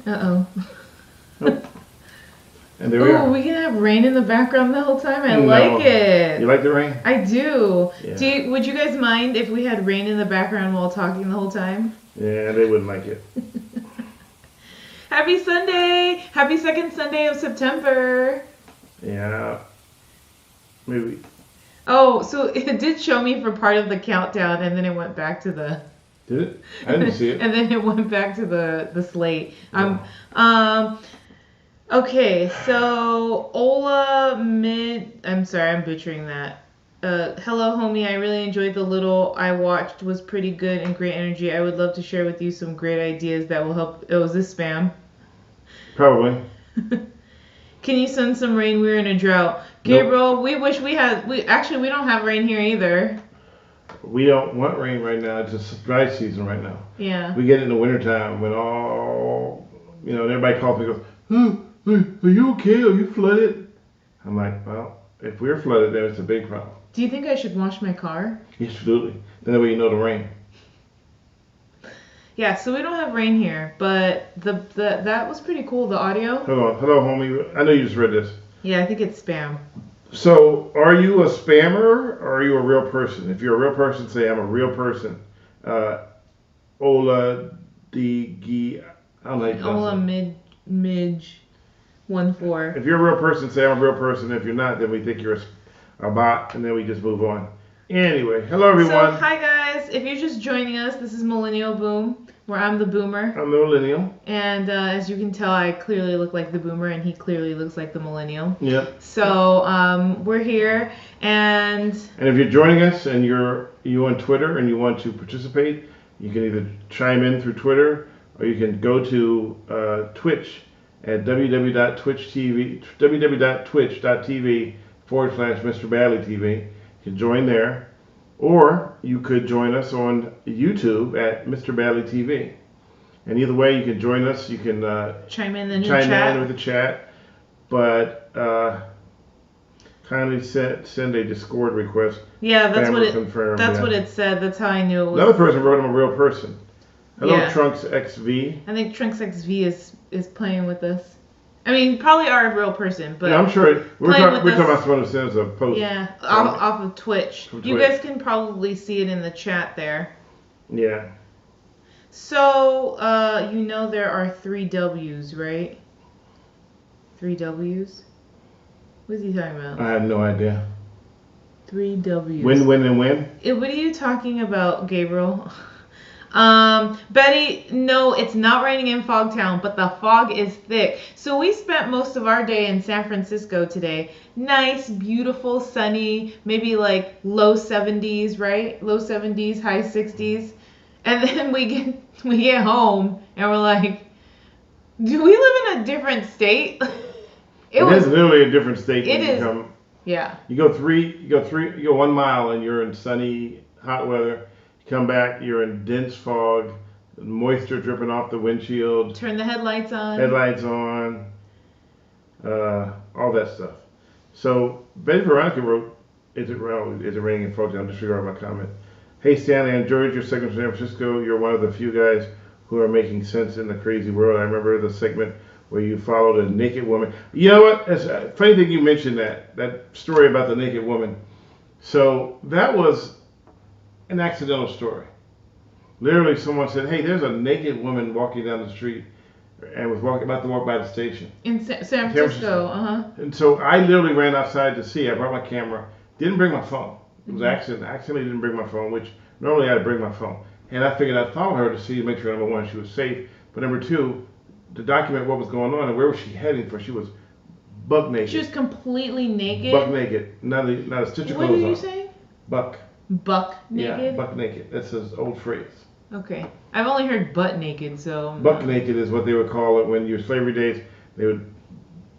Uh-oh. Nope. And there we are. We can have rain in the background the whole time. I No. like it. You like the rain? I do. Yeah. Would you guys mind if we had rain in the background while talking the whole time? Yeah, they wouldn't like it. Happy Sunday! Happy second Sunday of September. Yeah. Maybe. Oh, so it did show me for part of the countdown, and then it went back to the... Did it? I didn't see it. And then it went back to the slate. Yeah. Okay, so I'm sorry, I'm butchering that. Hello, homie. I really enjoyed the little I watched. Was pretty good and great energy. I would love to share with you some great ideas that will help. Oh, is this spam? Probably. Can you send some rain? We're in a drought. Gabriel, nope. We wish we had. We don't have rain here either. We don't want rain right now. It's just dry season right now. Yeah. We get it in the wintertime when everybody calls me and goes, are you okay? Are you flooded? I'm like, well, if we're flooded, then it's a big problem. Do you think I should wash my car? Absolutely. Then that way you know the rain. Yeah, so we don't have rain here, but that was pretty cool, the audio. Hello, homie. I know you just read this. Yeah, I think it's spam. So, are you a spammer or are you a real person? If you're a real person, say I'm a real person. Ola Digi. I don't know how you pronounce it. Midge 14. If you're a real person, say I'm a real person. If you're not, then we think you're a bot, and then we just move on. Anyway, hello everyone. So, hi guys. If you're just joining us, this is Millennial-Boom, where I'm the boomer. I'm the millennial. And as you can tell, I clearly look like the boomer, and he clearly looks like the millennial. Yep. So we're here, and if you're joining us and you're on Twitter and you want to participate, you can either chime in through Twitter or you can go to Twitch at www.twitch.tv/Mr. Badley TV. You can join there. Or you could join us on YouTube at Mr. Badley TV. And either way, you can join us. You can chime in with the chat. But kindly send a Discord request. Yeah, that's what it said. That's how I knew it was. Another person wrote I'm a real person. Hello, yeah. Trunks XV. I think Trunks XV is playing with us. I mean, probably are a real person, but yeah, I'm sure we're talking about someone who sends a post. Yeah, off of Twitch. You guys can probably see it in the chat there. Yeah. So, there are 3 W's, right? 3 W's? What is he talking about? I have no idea. 3 W's. When, and when? What are you talking about, Gabriel? Betty, no, it's not raining in Fogtown, but the fog is thick. So we spent most of our day in San Francisco today. Nice, beautiful, sunny, maybe like low 70s, right? Low 70s, high 60s. And then we get home and we're like, do we live in a different state? It is literally a different state. It is. Yeah. You go 1 mile and you're in sunny, hot weather. Come back, you're in dense fog, moisture dripping off the windshield. Turn the headlights on. All that stuff. So Betty Veronica wrote, is it raining in Fogtown? Disregard my comment. Hey Stanley, I enjoyed your segment from San Francisco. You're one of the few guys who are making sense in the crazy world. I remember the segment where you followed a naked woman. You know what? It's a funny thing you mentioned that story about the naked woman. So that was an accidental story. Literally, someone said, "Hey, there's a naked woman walking down the street," and was about to walk by the station in San Francisco. And so I literally ran outside to see. I brought my camera. Didn't bring my phone. It was accident. I accidentally didn't bring my phone, which normally I'd bring my phone. And I figured I'd follow her to see, to make sure, number one, she was safe, but number two, to document what was going on and where was she heading for. She was buck naked. She was completely naked. Buck naked. Not a stitch of clothes on. What did you say? Buck. Buck naked? Yeah, buck naked. That's his old phrase. Okay. I've only heard butt naked, so... Buck naked is what they would call it when your slavery days. They would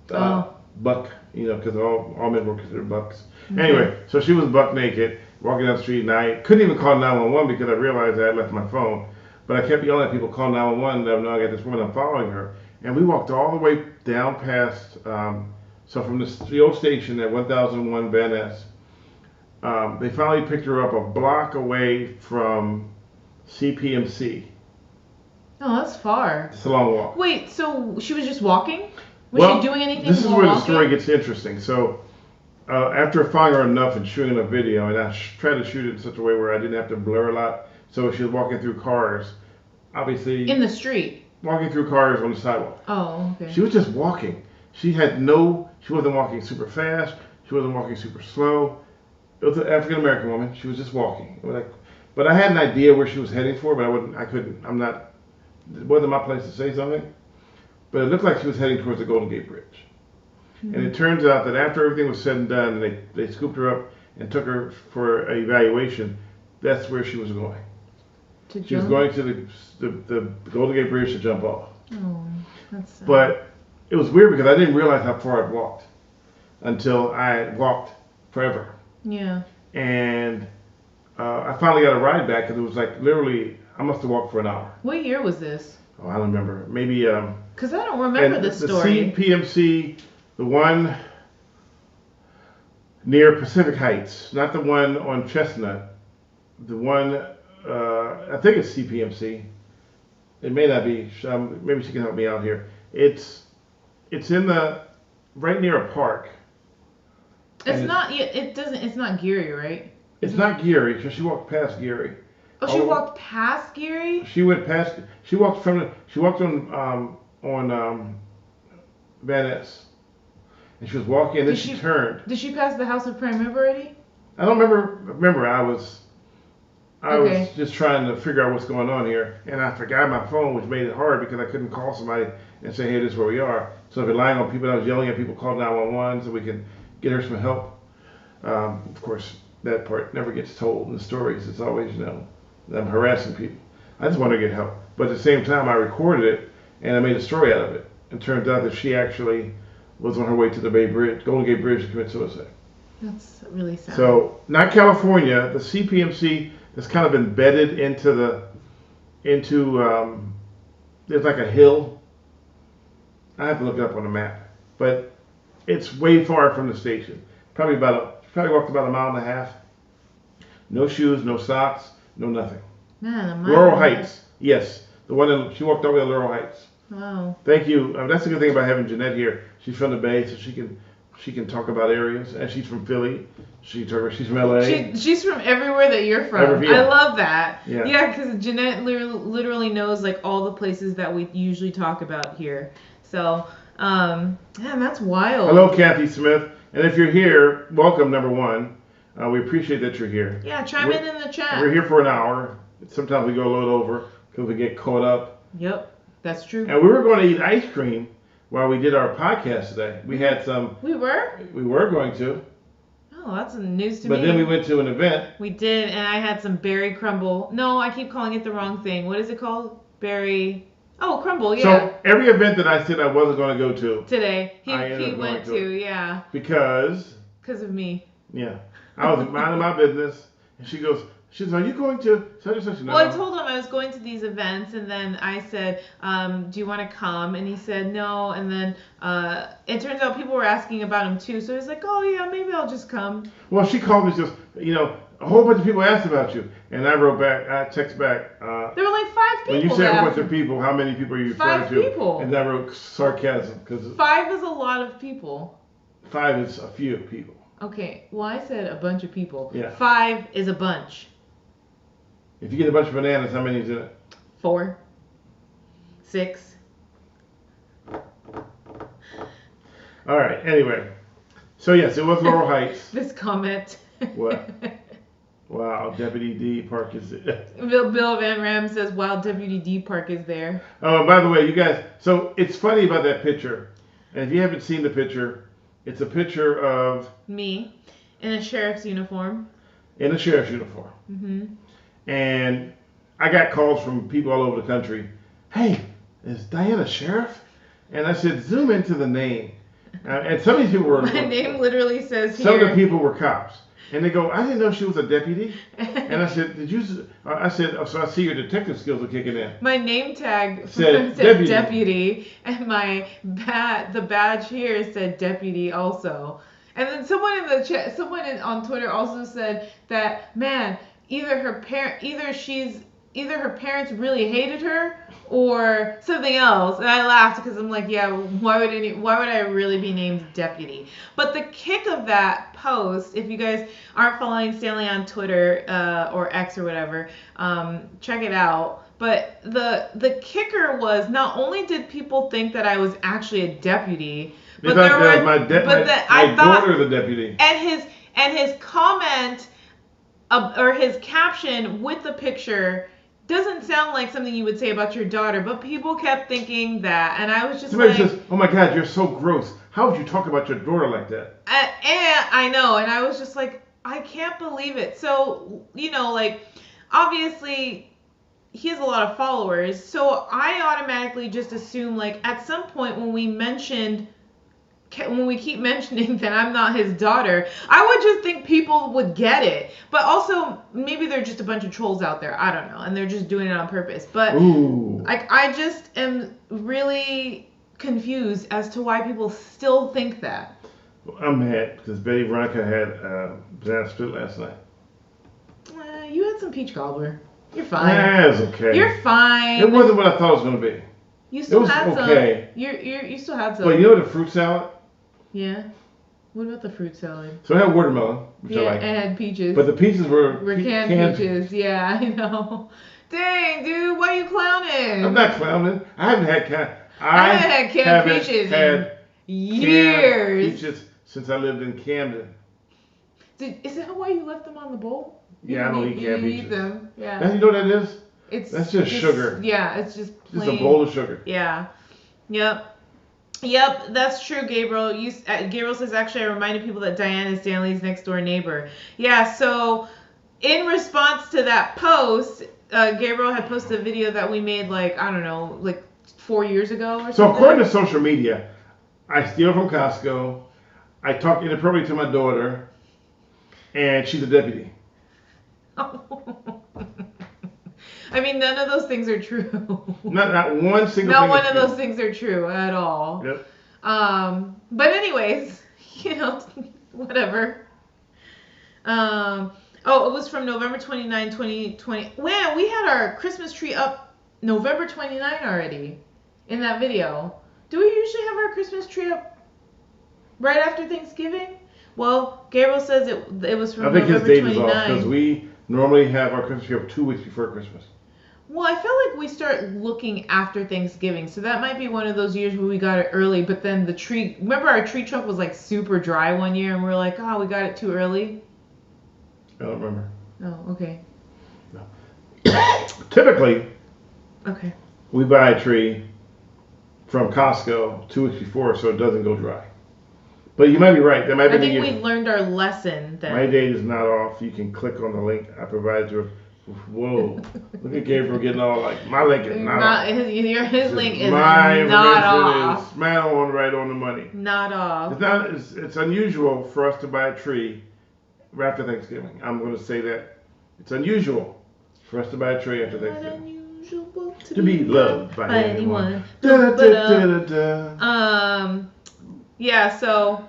buck, because all men were considered bucks. Okay. Anyway, so she was buck naked, walking down the street, and I couldn't even call 911 because I realized I had left my phone. But I kept yelling at people, call 911, let them know I got this woman, I'm following her. And we walked all the way down past, so from the old station at 1001 Van Ness, they finally picked her up a block away from CPMC. Oh, that's far. It's a long walk. Wait, so she was just walking? Was Well, she doing anything this is while where the walking? story gets interesting. So, after following her enough and shooting a video, and I tried to shoot it in such a way where I didn't have to blur a lot, so she was walking through cars, obviously. In the street? Walking through cars on the sidewalk. Oh, okay. She was just walking. She wasn't walking super fast. She wasn't walking super slow. It was an African American woman. She was just walking. But I had an idea where she was heading for, but it wasn't my place to say something. But it looked like she was heading towards the Golden Gate Bridge. Mm-hmm. And it turns out that after everything was said and done, and they scooped her up and took her for an evaluation, that's where she was going. She was going to the Golden Gate Bridge to jump off. Oh, that's sad. But it was weird because I didn't realize how far I'd walked until I walked forever. Yeah. And I finally got a ride back because it was like literally, I must have walked for an hour. What year was this? Oh, I don't remember. Maybe. Because I don't remember this story. The CPMC, the one near Pacific Heights, not the one on Chestnut. The one, I think it's CPMC. It may not be. Maybe she can help me out here. It's in right near a park. It's not Geary, right? It's not Geary, so she walked past Geary. Oh, she walked past Geary? She walked on Van Ness. And she was walking and then she turned. Did she pass the House of Prime already? I don't remember. I was just trying to figure out what's going on here, and I forgot my phone, which made it hard because I couldn't call somebody and say, hey, this is where we are. So I've been relying on people. I was yelling at people, call 911 so we can get her some help. Of course, that part never gets told in the stories. It's always, I'm harassing people. I just want to get help. But at the same time, I recorded it, and I made a story out of it. It turns out that she actually was on her way to the Golden Gate Bridge to commit suicide. That's really sad. So, not California. The CPMC is kind of embedded into there's like a hill. I have to look it up on the map. But it's way far from the station. Probably walked about a mile and a half. No shoes, no socks, no nothing. Man, Laurel Heights. Yes. She walked all the way to Laurel Heights. Wow. Thank you. That's the good thing about having Jeanette here. She's from the Bay, so she can talk about areas. And she's from Philly. She's from LA. She's from everywhere that you're from. Yeah. I love that. Yeah, because Jeanette literally knows like all the places that we usually talk about here. So, man, that's wild. Hello, Kathy Smith. And if you're here, welcome, number one. We appreciate that you're here. Yeah, chime in the chat. We're here for an hour. Sometimes we go a little over because we get caught up. Yep, that's true. And we were going to eat ice cream while we did our podcast today. We had some. We were? We were going to. Oh, that's news to me. But then we went to an event. We did, and I had some berry crumble. No, I keep calling it the wrong thing. What is it called? Berry... Oh, crumble, yeah. So every event that I said I wasn't going to go to. Today. He went to, yeah. Because of me. Yeah. I was minding my business, and she goes, are you going to such and such? No. Well, I told him I was going to these events, and then I said, do you want to come? And he said no, and then it turns out people were asking about him too, so he's like, oh yeah, maybe I'll just come. Well, she called me just, a whole bunch of people asked about you, and I wrote back, I text back. There were like 5 people. When you say a bunch of people, how many people are you referring to? 5 people. And I wrote sarcasm. 5 is a lot of people. 5 is a few people. Okay, well I said a bunch of people. Yeah. 5 is a bunch. If you get a bunch of bananas, how many is in it? 4. 6. All right, anyway. So yes, it was Laurel Heights. This comment. What? Wow, Deputy D Park is there. Bill Van Ram says, wow, Deputy D Park is there. Oh, and by the way, you guys, so it's funny about that picture. And if you haven't seen the picture, it's a picture of... me in a sheriff's uniform. In a sheriff's uniform. Mm-hmm. And I got calls from people all over the country. Hey, is Diane a sheriff? And I said, zoom into the name. And some of these people were... My name literally says some here. of the people were cops. And they go, I didn't know she was a deputy. And I said, so I see your detective skills are kicking in. My name tag said deputy. And the badge here said deputy also. And then someone in the chat, on Twitter also said that, man, either she's either her parents really hated her or something else. And I laughed because I'm like, yeah, why would I really be named deputy? But the kick of that post, if you guys aren't following Stanley on Twitter or X or whatever, check it out. But the kicker was, not only did people think that I was actually a deputy, but there were my daughter the deputy. And his comment or his caption with the picture doesn't sound like something you would say about your daughter, but people kept thinking that, and I was just somebody says, "Oh my God, you're so gross. How would you talk about your daughter like that?" And I know, and I was just like, I can't believe it. So, like, obviously he has a lot of followers, so I automatically just assume, like, at some point when we keep mentioning that I'm not his daughter, I would just think people would get it. But also, maybe they're just a bunch of trolls out there. I don't know. And they're just doing it on purpose. But I just am really confused as to why people still think that. Well, I'm mad because Betty Veronica had banana split last night. You had some peach cobbler. You're fine. That's okay. You're fine. It wasn't what I thought it was going to be. You still had okay. some. You still had some. But you know the fruit salad? Yeah. What about the fruit salad? So I had watermelon, which I like. And had peaches. But the peaches were canned peaches. Yeah, I know. Dang, dude, why are you clowning? I'm not clowning. I haven't had canned peaches in years. Canned peaches since I lived in Camden. Is that why you left them on the bowl? Yeah, I don't eat canned peaches. You eat them. Yeah. And you know what that is? That's just sugar. Yeah, it's just plain. Just a bowl of sugar. Yeah. Yep, that's true, Gabriel. Gabriel says, actually, I reminded people that Diane and Stanley's next door neighbor. Yeah, so in response to that post, Gabriel had posted a video that we made, like, I don't know, like 4 years ago or something. So according to social media, I steal from Costco, I talk inappropriately to my daughter, and she's a deputy. I mean, none of those things are true. Not one single Not thing. one of those things are true at all. Yep. But anyways, whatever. It was from November 29, 2020. Man, we had our Christmas tree up November 29 already in that video. Do we usually have our Christmas tree up right after Thanksgiving? Well, Gabriel says it was from November 29. I think his date is off because we normally have our Christmas tree up 2 weeks before Christmas. Well, I feel like we start looking after Thanksgiving, so that might be one of those years where we got it early, but then the tree, remember our tree trunk was like super dry one year, and we were like, oh, we got it too early? I don't remember. Oh, okay. No. Typically, okay, we buy a tree from Costco 2 weeks before so it doesn't go dry. But you might be right. That might be I think we learned our lesson then. My date is not off. You can click on the link I provided you. Whoa. Look at Gabriel getting all like, my link is not off. His link is my not off. Is man on right on the money. Not off. It's unusual for us to buy a tree right after Thanksgiving. I'm going to say that. It's unusual for us to buy a tree after Thanksgiving. Unusual to be loved by anyone. Yeah, so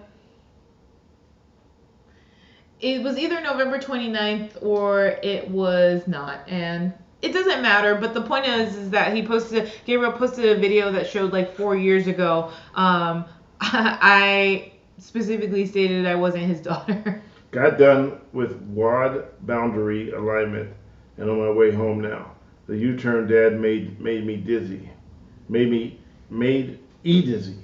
it was either November 29th or it was not, and it doesn't matter, but the point is that Gabriel posted a video that showed like 4 years ago. I specifically stated I wasn't his daughter. Got done with WAD boundary alignment and on my way home now. The U-turn dad made me dizzy. Made E dizzy.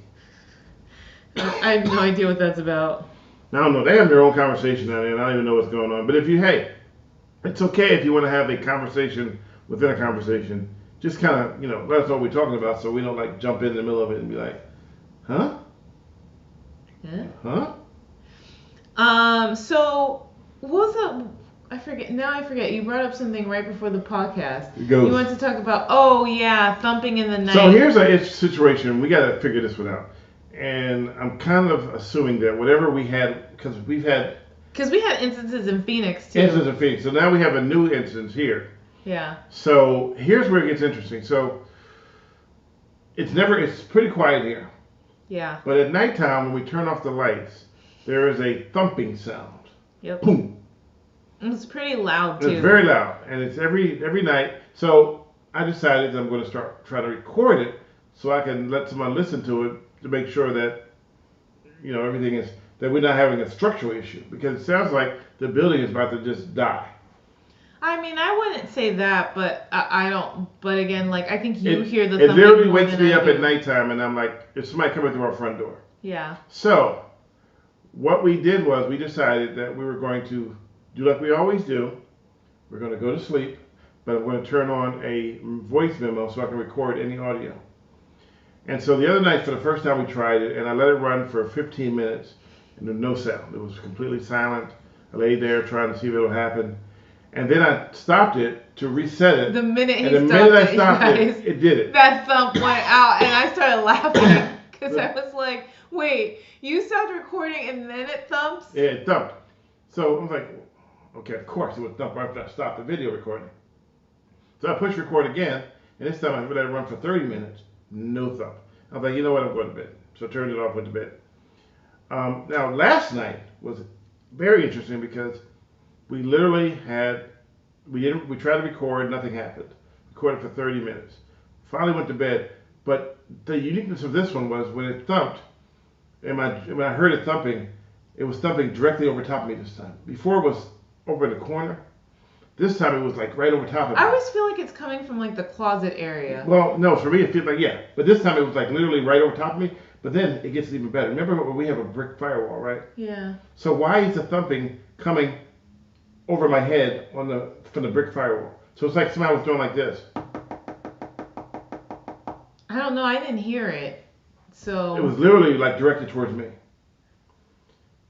I have no idea what that's about. I don't know. They have their own conversation down there, and I don't even know what's going on. But it's okay if you want to have a conversation within a conversation. Just kind of, let us know what we're talking about so we don't, like, jump in the middle of it and be like, huh? Yeah. Huh? So, what was the... I forget. You brought up something right before the podcast. You want to talk about, thumping in the night. So here's a situation. We got to figure this one out. And I'm kind of assuming that whatever we had, because we had instances in Phoenix too. So now we have a new instance here. Yeah. So here's where it gets interesting. So it's pretty quiet here. Yeah. But at nighttime when we turn off the lights, there is a thumping sound. Yep. Boom. It's pretty loud too. It's very loud, and it's every night. So I decided that I'm going to start trying to record it so I can let someone listen to it to make sure that everything is that we're not having a structural issue because it sounds like the building is about to just die. I mean, I wouldn't say that, but I don't. But again, like I think you hear the It thumping literally more wakes than me I up do. at nighttime, and I'm like, "Is somebody coming through our front door?" Yeah. So what we did was we decided that we were going to do like we always do. We're going to go to sleep, but I'm going to turn on a voice memo so I can record any audio. And so the other night, for the first time, we tried it, and I let it run for 15 minutes, and there was no sound. It was completely silent. I lay there trying to see if it would happen. And then I stopped it to reset it. The minute he and the stopped minute I it, stopped you guys, it did it. That thump went out, and I started laughing because I was like, "Wait, you stopped recording and then it thumps?" Yeah, it thumped. So I was like, okay, of course it would thump right after I stopped the video recording. So I pushed record again, and this time I let it run for 30 minutes. No thump. I was like, you know what, I'm going to bed. So I turned it off, went to bed. Now, last night was very interesting because we literally we tried to record, nothing happened. Recorded for 30 minutes. Finally went to bed. But the uniqueness of this one was when it thumped, and when I heard it thumping, it was thumping directly over top of me this time. Before it was over in the corner. This time it was like right over top of me. I always feel like it's coming from like the closet area. Well, no, for me it feels like, yeah. But this time it was like literally right over top of me. But then it gets even better. Remember when we have a brick firewall, right? Yeah. So why is the thumping coming over my head from the brick firewall? So it's like somebody was doing like this. I don't know. I didn't hear it. So. It was literally like directed towards me.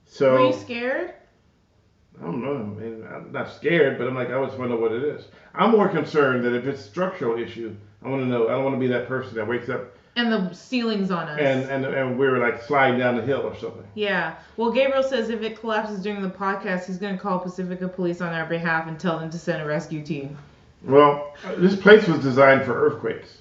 So. Were you scared? I don't know. I mean, I'm not scared, but I'm like, I just want to know what it is. I'm more concerned that if it's a structural issue, I want to know. I don't want to be that person that wakes up and the ceiling's on us. And we're like sliding down the hill or something. Yeah. Well, Gabriel says if it collapses during the podcast, he's going to call Pacifica Police on our behalf and tell them to send a rescue team. Well, this place was designed for earthquakes.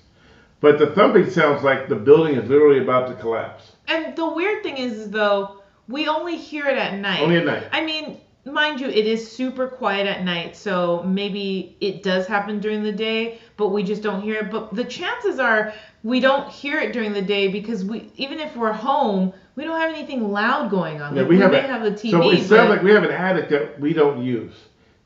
But the thumping sounds like the building is literally about to collapse. And the weird thing is though, we only hear it at night. Only at night. I mean, mind you, it is super quiet at night, so maybe it does happen during the day, but we just don't hear it. But the chances are we don't hear it during the day because even if we're home, we don't have anything loud going on. Yeah, we may have the TV. So it sounds like we have an attic that we don't use.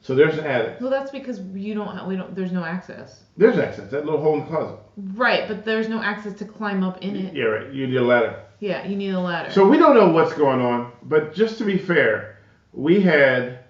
So there's an attic. Well, that's because there's no access. There's access, that little hole in the closet. Right, but there's no access to climb up in it. Yeah, right. You need a ladder. Yeah, you need a ladder. So we don't know what's going on, but just to be fair, we had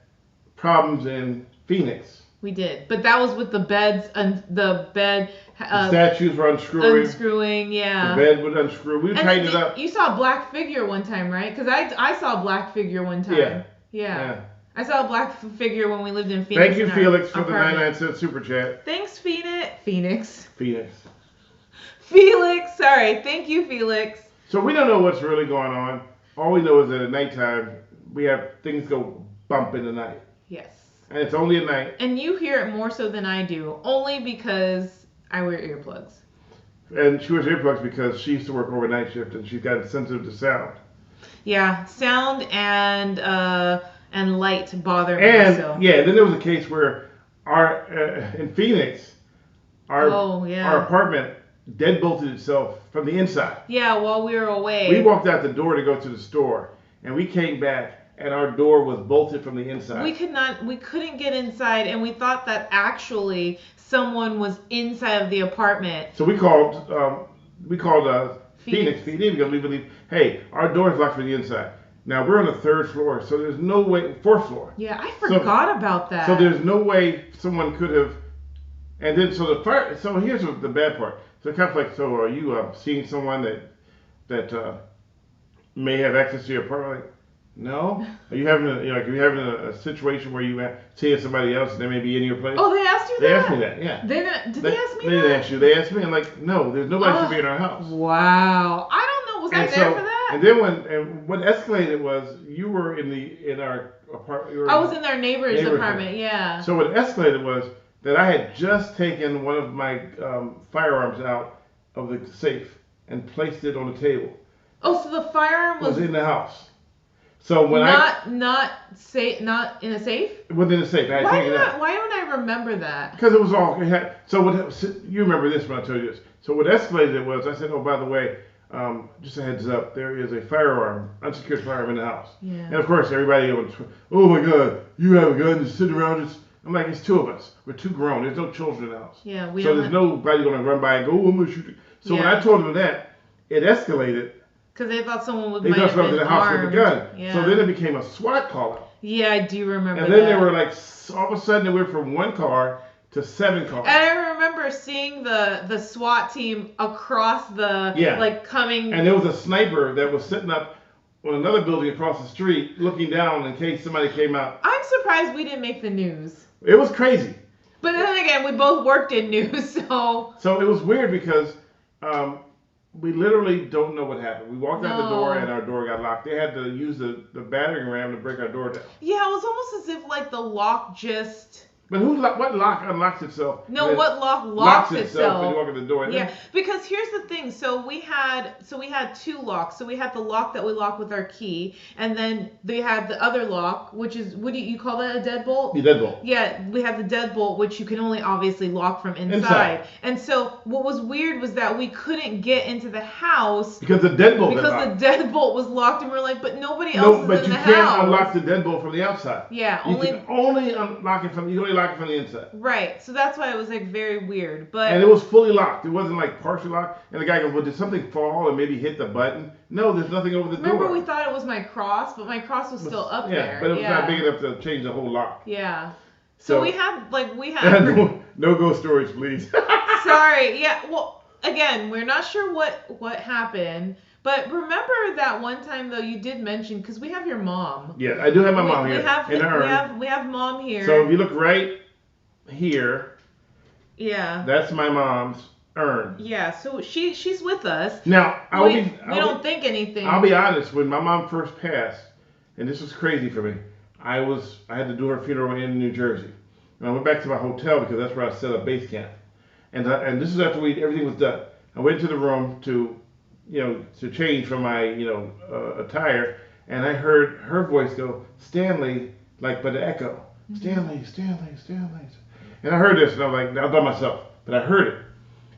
problems in Phoenix. We did, but that was with the beds and the bed. The statues were unscrewing. Yeah. The bed would unscrew. We would tighten it up. You saw a black figure one time, right? Because I saw a black figure one time. Yeah. I saw a black figure when we lived in Phoenix. Thank you, Felix, for the 99-cent super chat. Thanks, Phoenix. Felix. Sorry. Thank you, Felix. So we don't know what's really going on. All we know is that at nighttime, we have things go bump in the night. Yes. And it's only at night. And you hear it more so than I do, only because I wear earplugs. And she wears earplugs because she used to work overnight shift and she's got sensitive to sound. Yeah, sound and light bother me. And yeah, then there was a case where in Phoenix, our apartment deadbolted itself from the inside. Yeah, while we were away. We walked out the door to go to the store, and we came back, and our door was bolted from the inside. We couldn't get inside, and we thought that actually someone was inside of the apartment. So we called Phoenix PD because we believe, hey, our door is locked from the inside. Now we're on the 3rd floor, so there's no way, 4th floor. Yeah, I forgot about that. So there's no way someone could have, and then so here's the bad part. So kind of like, so are you seeing someone that may have access to your apartment? Like, no. Are you having a situation where you see somebody else and they may be in your place? Oh, they asked you that? They asked me that, yeah. Did they ask me that? They didn't ask you. They asked me. I'm like, no, there's nobody to be in our house. Wow. I don't know. Was I there for that? And then what escalated was you were in our apartment. I was in their neighbor's apartment, yeah. So what escalated was that I had just taken one of my firearms out of the safe and placed it on the table. Oh, so the firearm was in the house. So when not in a safe. within the safe, I had to take it out. Why don't I remember that? Because it was all it had. So you remember this when I told you this. So what escalated it was I said, oh, by the way, just a heads up, there is a firearm, unsecured firearm in the house. Yeah. And of course everybody was, oh my God, you have a gun, just sitting around. I'm like, it's two of us. We're too grown. There's no children in the house. Yeah. So there's nobody going to run by and go, oh, I'm going to shoot you. So when I told them that, it escalated. Because they thought someone would. They thought someone was in the house with a gun. Yeah. So then it became a SWAT call out. Yeah, I do remember. And then they were like, all of a sudden, they went from one car to 7 cars. And I remember seeing the SWAT team across like coming. And there was a sniper that was sitting up on another building across the street, looking down in case somebody came out. I'm surprised we didn't make the news. It was crazy. But then again, we both worked in news, so. So it was weird because. We literally don't know what happened. We walked out the door and our door got locked. They had to use the battering ram to break our door down. Yeah, it was almost as if like the lock just. But what lock unlocks itself? No, what lock locks itself? When you walk in the door. Yeah, because here's the thing. So we had 2 locks. So we had the lock that we lock with our key, and then they had the other lock, which is what do you call that? A deadbolt? The deadbolt. Yeah, we had the deadbolt, which you can only obviously lock from inside. And so what was weird was that we couldn't get into the house because the deadbolt was locked, and we're like, but nobody else is in the house. No, but you can't unlock the deadbolt from the outside. Yeah, you can only unlock it from the inside. Right. So that's why it was like very weird. And it was fully locked. It wasn't like partially locked. And the guy goes, well, did something fall and maybe hit the button? No, there's nothing over the door. Remember we thought it was my cross, but my cross was still up there. Yeah, but it was not big enough to change the whole lock. Yeah. So we had no ghost stories, please. Sorry. Yeah. Well, again, we're not sure what happened. But remember that one time though you did mention, because we have your mom. Yeah, I do have my mom here. We have mom here. So if you look right here, yeah, that's my mom's urn. Yeah, so she's with us. Now we don't think anything. I'll be honest. When my mom first passed, and this was crazy for me, I had to do her funeral in New Jersey, and I went back to my hotel because that's where I set up base camp, and this is after everything was done. I went to the room to change from my attire, and I heard her voice go, Stanley, like by the echo, Stanley, Stanley, Stanley. And I heard this, and I'm like, not by myself, but I heard it.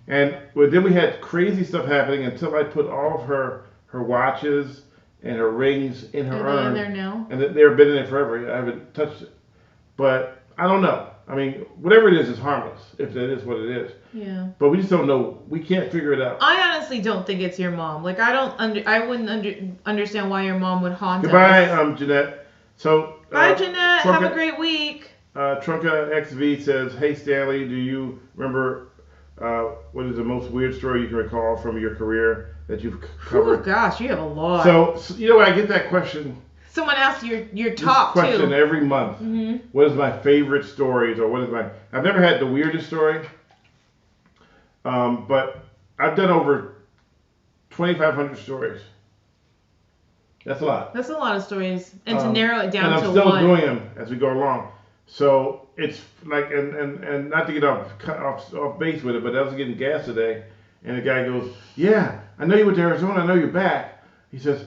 And then we had crazy stuff happening until I put all of her watches and her rings in her urn. Are they in there now? And they've been in there forever. I haven't touched it. But I don't know. I mean, whatever it is harmless, if that is what it is. Yeah. But we just don't know. We can't figure it out. I honestly don't think it's your mom. Like, I wouldn't understand why your mom would haunt us. Goodbye, Jeanette. So. Bye, Jeanette. Have a great week. Trunka XV says, hey, Stanley, do you remember what is the most weird story you can recall from your career that you've covered? Oh, gosh, you have a lot. So I get that question. Someone asks your top question too. Every month. Mm-hmm. What is my favorite stories, or I've never had the weirdest story, but I've done over 2,500 stories. That's a lot. That's a lot of stories, and to narrow it down to one. And I'm still doing them as we go along. So it's like, and not to get off base with it, but I was getting gas today, and the guy goes, yeah, I know you went to Arizona, I know you're back. He says,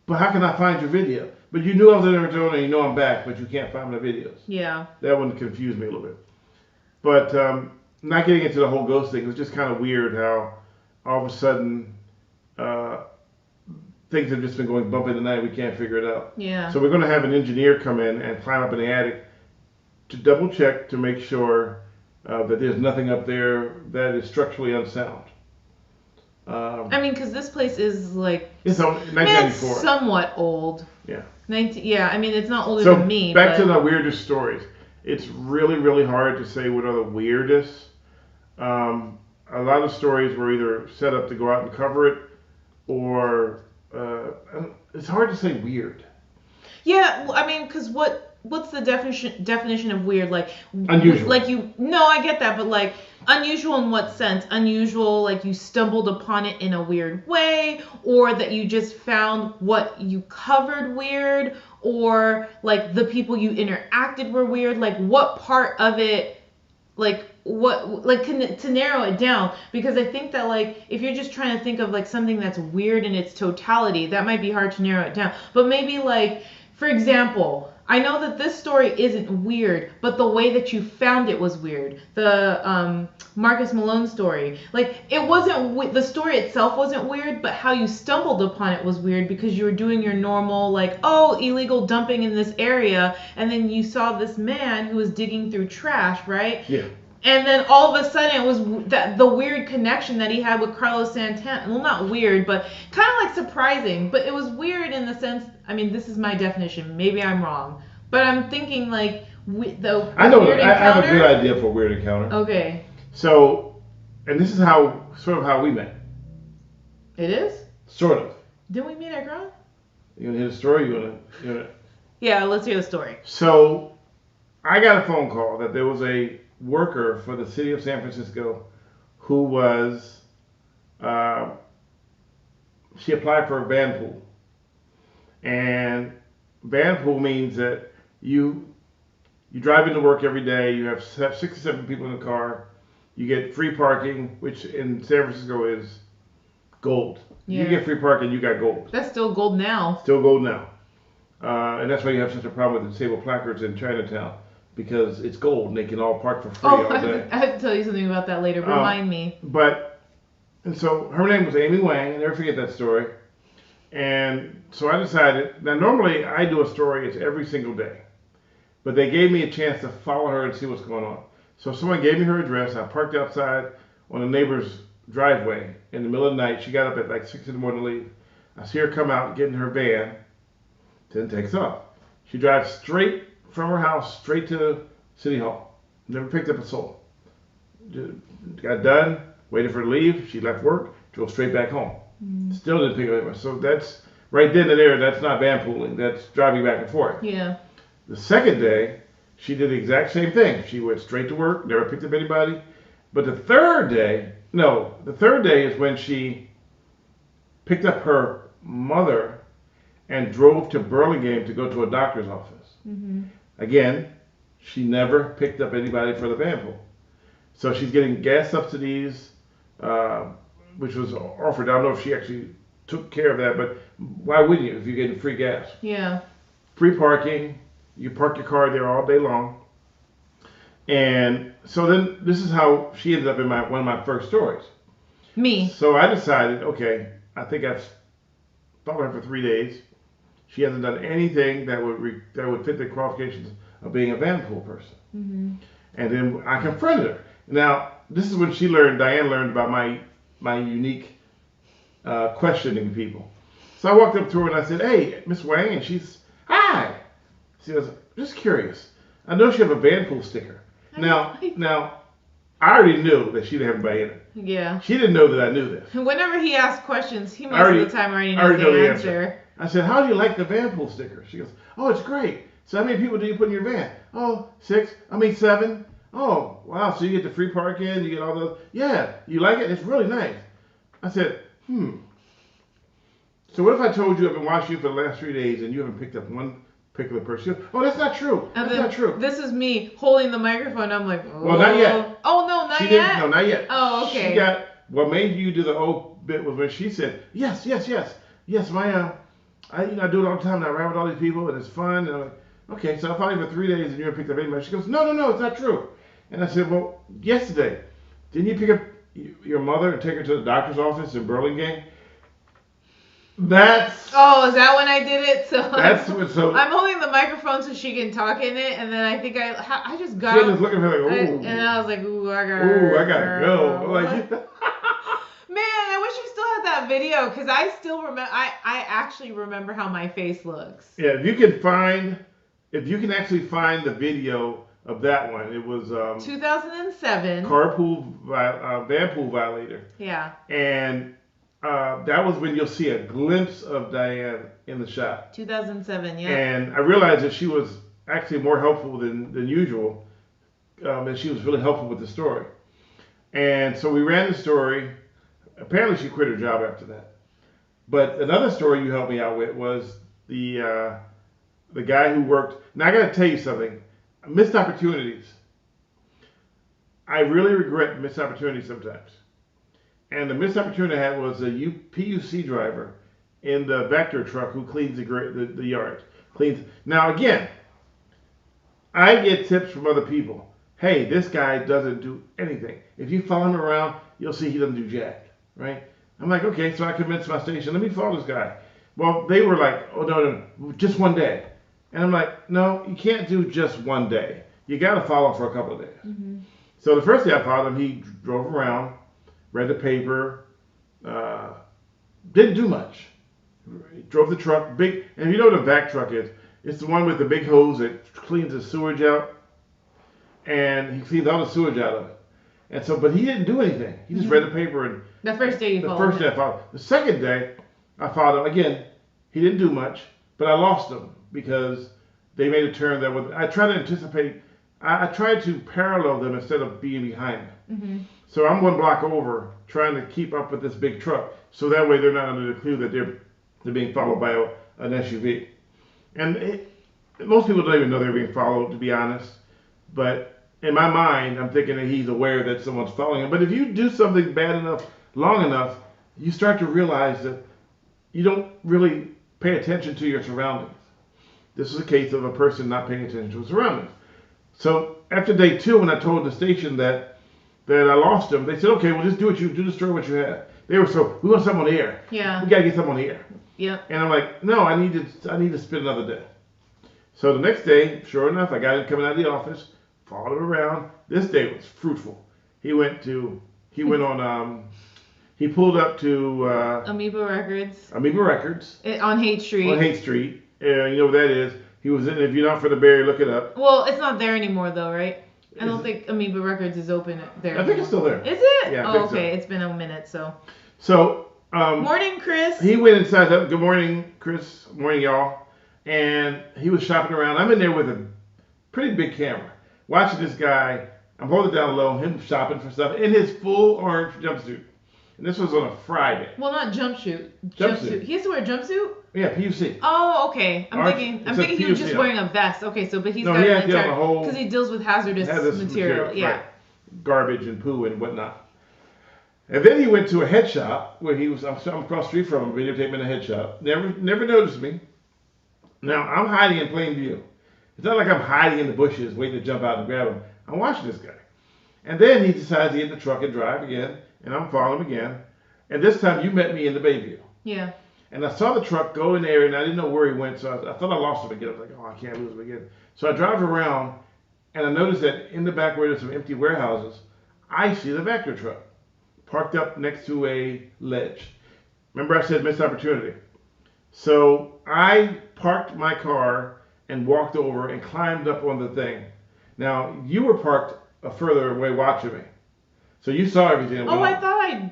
but how can I find your video? But you knew I was in Arizona, and you know I'm back, but you can't find my videos. Yeah. That one confused me a little bit. But not getting into the whole ghost thing, it was just kind of weird how all of a sudden things have just been going bump in the night. We can't figure it out. Yeah. So we're going to have an engineer come in and climb up in the attic to double check to make sure that there's nothing up there that is structurally unsound. I mean, because this place is like it's 1994. It's somewhat old. Yeah. Yeah. I mean, it's not older than me. Back to the weirdest stories. It's really, really hard to say what are the weirdest. A lot of stories were either set up to go out and cover it, or it's hard to say weird. Yeah, I mean, because what's the definition of weird? Like unusual. I get that, but like unusual in what sense? Unusual, like you stumbled upon it in a weird way, or that you just found what you covered weird, or like the people you interacted were weird. Like what part of it, like what like to narrow it down, because I think that like if you're just trying to think of like something that's weird in its totality, that might be hard to narrow it down. But maybe like, for example, I know that this story isn't weird, but the way that you found it was weird. The Marcus Malone story, like it wasn't the story itself wasn't weird, but how you stumbled upon it was weird, because you were doing your normal like, oh, illegal dumping in this area, and then you saw this man who was digging through trash, right? Yeah. And then all of a sudden it was that the weird connection that he had with Carlos Santana. Well, not weird, but kind of like surprising. But it was weird in the sense, I mean, this is my definition. Maybe I'm wrong. But I'm thinking like the I know. weird I have a encounter. good idea for a weird encounter. Okay. So, and this is sort of how we met. It is? Sort of. Didn't we meet at Grown? You want to hear the story? You want to? Yeah, let's hear the story. So, I got a phone call that there was a worker for the city of San Francisco who was, she applied for a van pool. And van pool means that you drive into work every day, you have 6 or 7 people in the car, you get free parking, which in San Francisco is gold. Yeah. You get free parking, you got gold. That's still gold now. Still gold now. And that's why you have such a problem with disabled placards in Chinatown, because it's gold and they can all park for free all day. I have to tell you something about that later. Remind me. And so her name was Amy Wang, I never forget that story. And so I decided, now normally I do a story, it's every single day. But they gave me a chance to follow her and see what's going on. So someone gave me her address, I parked outside on a neighbor's driveway in the middle of the night. She got up at like 6 in the morning to leave. I see her come out, get in her van, then takes off. She drives straight from her house, straight to City Hall. Never picked up a soul. Got done, waited for her to leave, she left work, drove straight back home. Still didn't pick up anyone. So that's, right then and there, that's not van pooling, that's driving back and forth. Yeah. The second day, she did the exact same thing. She went straight to work, never picked up anybody. But the third day is when she picked up her mother and drove to Burlingame to go to a doctor's office. Mm-hmm. Again, she never picked up anybody for the van pool. So she's getting gas subsidies, which was offered. I don't know if she actually took care of that, but why wouldn't you if you're getting free gas? Yeah. Free parking. You park your car there all day long. And so then this is how she ended up in one of my first stories. Me. So I decided, okay, I think I've followed her for 3 days. She hasn't done anything that would fit the qualifications of being a van pool person. Mm-hmm. And then I confronted her. Now, this is when Diane learned about my unique questioning people. So I walked up to her and I said, hey, Miss Wang, and she's, hi. She goes, just curious. I know you have a van pool sticker. Now, I already knew that she didn't have anybody in it. Yeah. She didn't know that I knew this. Whenever he asks questions, he most of the time already knows the answer. I said, how do you like the van pool sticker? She goes, oh, it's great. So how many people do you put in your van? Oh, 7. Oh, wow. So you get the free parking, you get all those. Yeah, you like it? It's really nice. I said, So what if I told you I've been watching you for the last 3 days and you haven't picked up one particular person? She goes, oh, that's not true. That's not true. This is me holding the microphone. I'm like, oh. Well, not yet. Oh, no, not yet? No, not yet. Oh, okay. What made you do the whole bit was when she said, yes, I do it all the time and I ride with all these people and it's fun. And I'm like, okay, so I followed you for 3 days and you haven't picked up anybody. She goes, no, it's not true. And I said, well, yesterday, didn't you pick up your mother and take her to the doctor's office in Burlingame? Oh, is that when I did it? So I'm holding the microphone so she can talk in it, and then I think I just got. She was looking for like, ooh. And I was like, ooh, I gotta go. Like, man, I wish you still had that video, because I still remember. I actually remember how my face looks. Yeah, if you can actually find the video of that one, it was 2007. Van pool violator. Yeah. And that was when you'll see a glimpse of Diane in the shot. 2007, yeah. And I realized that she was actually more helpful than usual. And she was really helpful with the story. And so we ran the story. Apparently she quit her job after that. But another story you helped me out with was the guy who worked. Now I got to tell you something. Missed opportunities. I really regret missed opportunities sometimes. And the missed opportunity I had was a PUC driver in the Vector truck who cleans the yard. Cleans. Now again, I get tips from other people. Hey, this guy doesn't do anything. If you follow him around, you'll see he doesn't do jack. Right? I'm like, okay, so I convinced my station, let me follow this guy. Well, they were like, oh no, just one day. And I'm like, no, you can't do just one day. You got to follow him for a couple of days. Mm-hmm. So the first day I followed him, he drove around, read the paper, didn't do much. He drove the truck, big, and you know what a vac truck is? It's the one with the big hose that cleans the sewage out, and he cleans all the sewage out of it. And so, but he didn't do anything. He just read the paper and. The first day you followed The first day I followed. The second day I followed him again. He didn't do much, but I lost him because they made a turn that was. I tried to anticipate. I tried to parallel them instead of being behind them. Mm-hmm. So I'm one block over, trying to keep up with this big truck, so that way they're not under the clue that they're being followed by an SUV. And most people don't even know they're being followed, to be honest. But in my mind, I'm thinking that he's aware that someone's following him. But if you do something bad enough, long enough, you start to realize that you don't really pay attention to your surroundings. This is a case of a person not paying attention to his surroundings. So after day 2, when I told the station that I lost him, they said, okay, well just destroy what you have. They were we want something on the air. Yeah. We gotta get something on the air. Yep. And I'm like, no, I need to spend another day. So the next day, sure enough, I got him coming out of the office, followed him around. This day was fruitful. He pulled up to Amoeba Records. Amoeba Records. On Haight Street. On Haight Street. You know what that is. He was in, if you're not for the Berry, look it up. Well, it's not there anymore though, right? I don't think Amoeba Records is open there. I think it's still there. Is it? Yeah, oh, okay. So. It's been a minute, so. So. Morning, Chris. He went inside. Good morning, Chris. Morning, y'all. And he was shopping around. I'm in there with a pretty big camera, watching this guy. I'm holding it down low, him shopping for stuff in his full orange jumpsuit. And this was on a Friday. Well, not jumpsuit. Jumpsuit. He has to wear a jumpsuit? Yeah, PUC. Oh, okay. I'm thinking he was just wearing a vest. Okay, so but he's got an entire because he deals with hazardous material. Yeah. Right. Garbage and poo and whatnot. And then he went to a head shop where I'm across the street from him, videotaping a head shop. Never noticed me. Now I'm hiding in plain view. It's not like I'm hiding in the bushes waiting to jump out and grab him. I'm watching this guy. And then he decides to get in the truck and drive again. And I'm following him again. And this time you met me in the Bayview. Yeah. And I saw the truck go in there and I didn't know where he went. So I thought I lost him again. I was like, oh, I can't lose him again. So I drive around and I noticed that in the back where there's some empty warehouses, I see the Vector truck parked up next to a ledge. Remember I said missed opportunity. So I parked my car and walked over and climbed up on the thing. Now, you were parked a further away watching me. So you saw everything. Oh, I thought I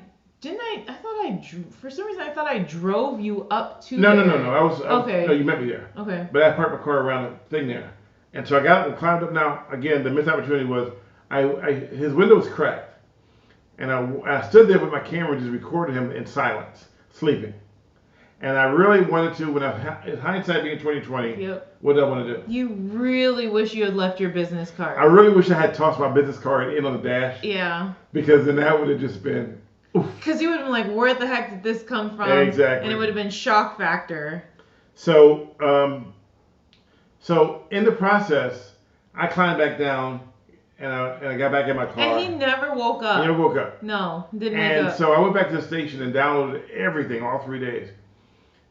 for some reason I thought I drove you up to No. Okay. No, you met me there. Okay. But I parked my car around the thing there. And so I got up and climbed up. Now, again, the missed opportunity was his window was cracked. And I stood there with my camera just recording him in silence, sleeping. And I really wanted to, in hindsight being 2020, yep. What did I want to do? You really wish you had left your business card. I really wish I had tossed my business card in on the dash. Yeah. Because then that would have just been, oof. Because you would have been like, where the heck did this come from? Exactly. And it would have been shock factor. So in the process, I climbed back down and I got back in my car. And he never woke up. He never woke up. No, didn't wake up. And so I went back to the station and downloaded everything all 3 days.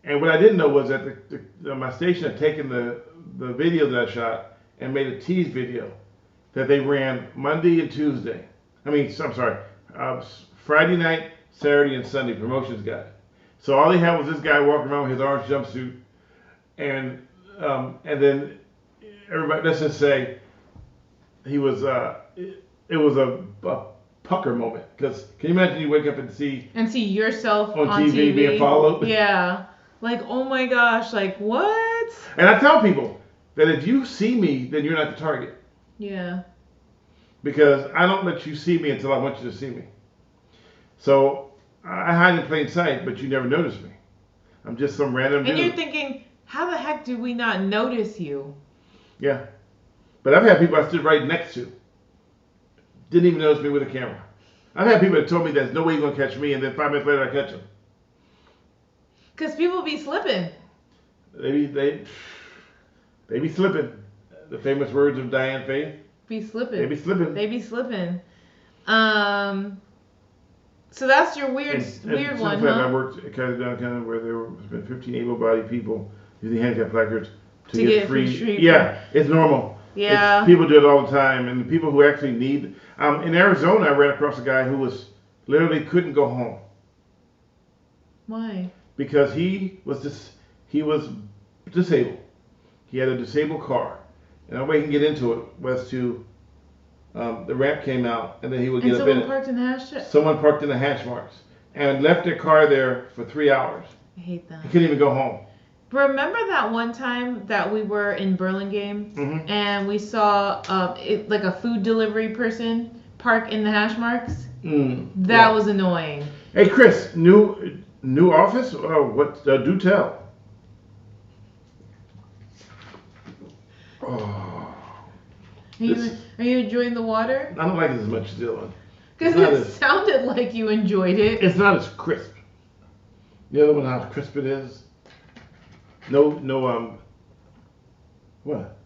And what I didn't know was that my station had taken the video that I shot and made a tease video that they ran Monday and Tuesday. Friday night, Saturday, and Sunday promotions guide. So all they had was this guy walking around with his orange jumpsuit, and then everybody. Let's just say he was. It was a pucker moment because can you imagine you wake up and see yourself on TV being followed? Yeah. Like, oh my gosh, like, what? And I tell people that if you see me, then you're not the target. Yeah. Because I don't let you see me until I want you to see me. So I hide in plain sight, but you never notice me. I'm just some random dude. And you're thinking, how the heck did we not notice you? Yeah. But I've had people I stood right next to. Didn't even notice me with a camera. I've had people that told me there's no way you're going to catch me, and then 5 minutes later I catch them. Because people be slipping. They be slipping. The famous words of Diane Faith. Be slipping. They be slipping. They be slipping. So that's your weird one, huh? I worked at downtown where there was 15 able-bodied people using handicap placards to get free street. Yeah, it's normal. Yeah. People do it all the time, and the people who actually need. In Arizona, I ran across a guy who was literally couldn't go home. Why? Because he was disabled. He had a disabled car, and the way he can get into it was to the ramp came out, and then he would get up in it. Someone parked in the hash marks and left their car there for 3 hours. I hate that. He couldn't even go home. Remember that one time that we were in Burlingame and we saw like a food delivery person park in the hash marks? That was annoying. Hey Chris, new office? Oh, what? Do tell. Oh. Are you enjoying the water? I don't like it as much as the other one. Because it sounded like you enjoyed it. It's not as crisp. The other one, how crisp it is. No, what?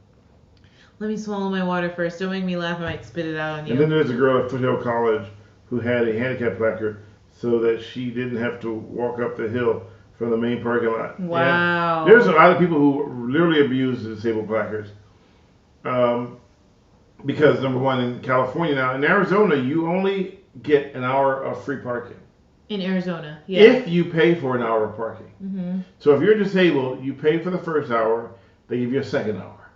Let me swallow my water first. Don't make me laugh. I might spit it out on you. And then there's a girl at Foothill College who had a handicap placard so that she didn't have to walk up the hill from the main parking lot. Wow. And there's a lot of people who literally abuse the disabled placards. Because number one, in California now, in Arizona, you only get an hour of free parking. In Arizona, yeah. If you pay for an hour of parking. So if you're disabled, you pay for the first hour, they give you a second hour.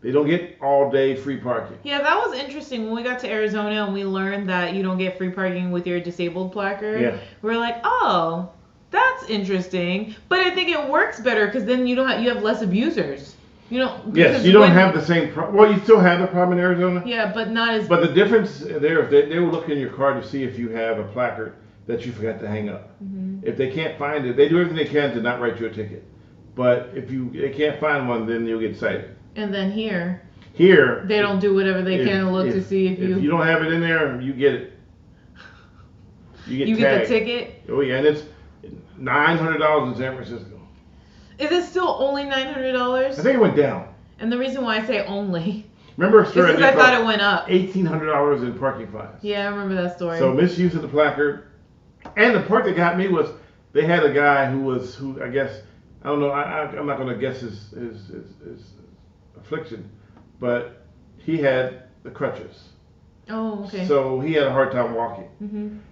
They don't get all day free parking. Yeah, that was interesting. When we got to Arizona and we learned that you don't get free parking with your disabled placard, we were like, oh, that's interesting. But I think it works better because then you have less abusers. Yes, you don't have the same problem. Well, you still have the problem in Arizona. Yeah, but not as. But the difference there is they will look in your car to see if you have a placard that you forgot to hang up. If they can't find it, they do everything they can to not write you a ticket. But if they can't find one, then you'll get cited. And then here, they don't do whatever they can to look to see if you. If you don't have it in there, you get it. You get the ticket. Oh yeah, and it's $900 in San Francisco. Is it still only $900? I think it went down. And the reason why I say only. Remember a story? Because I thought it went up. $1,800 in parking fines. Yeah, I remember that story. So misuse of the placard, and the part that got me was they had a guy who I guess I don't know. I'm not going to guess his affliction, but he had the crutches. Oh, okay. So he had a hard time walking,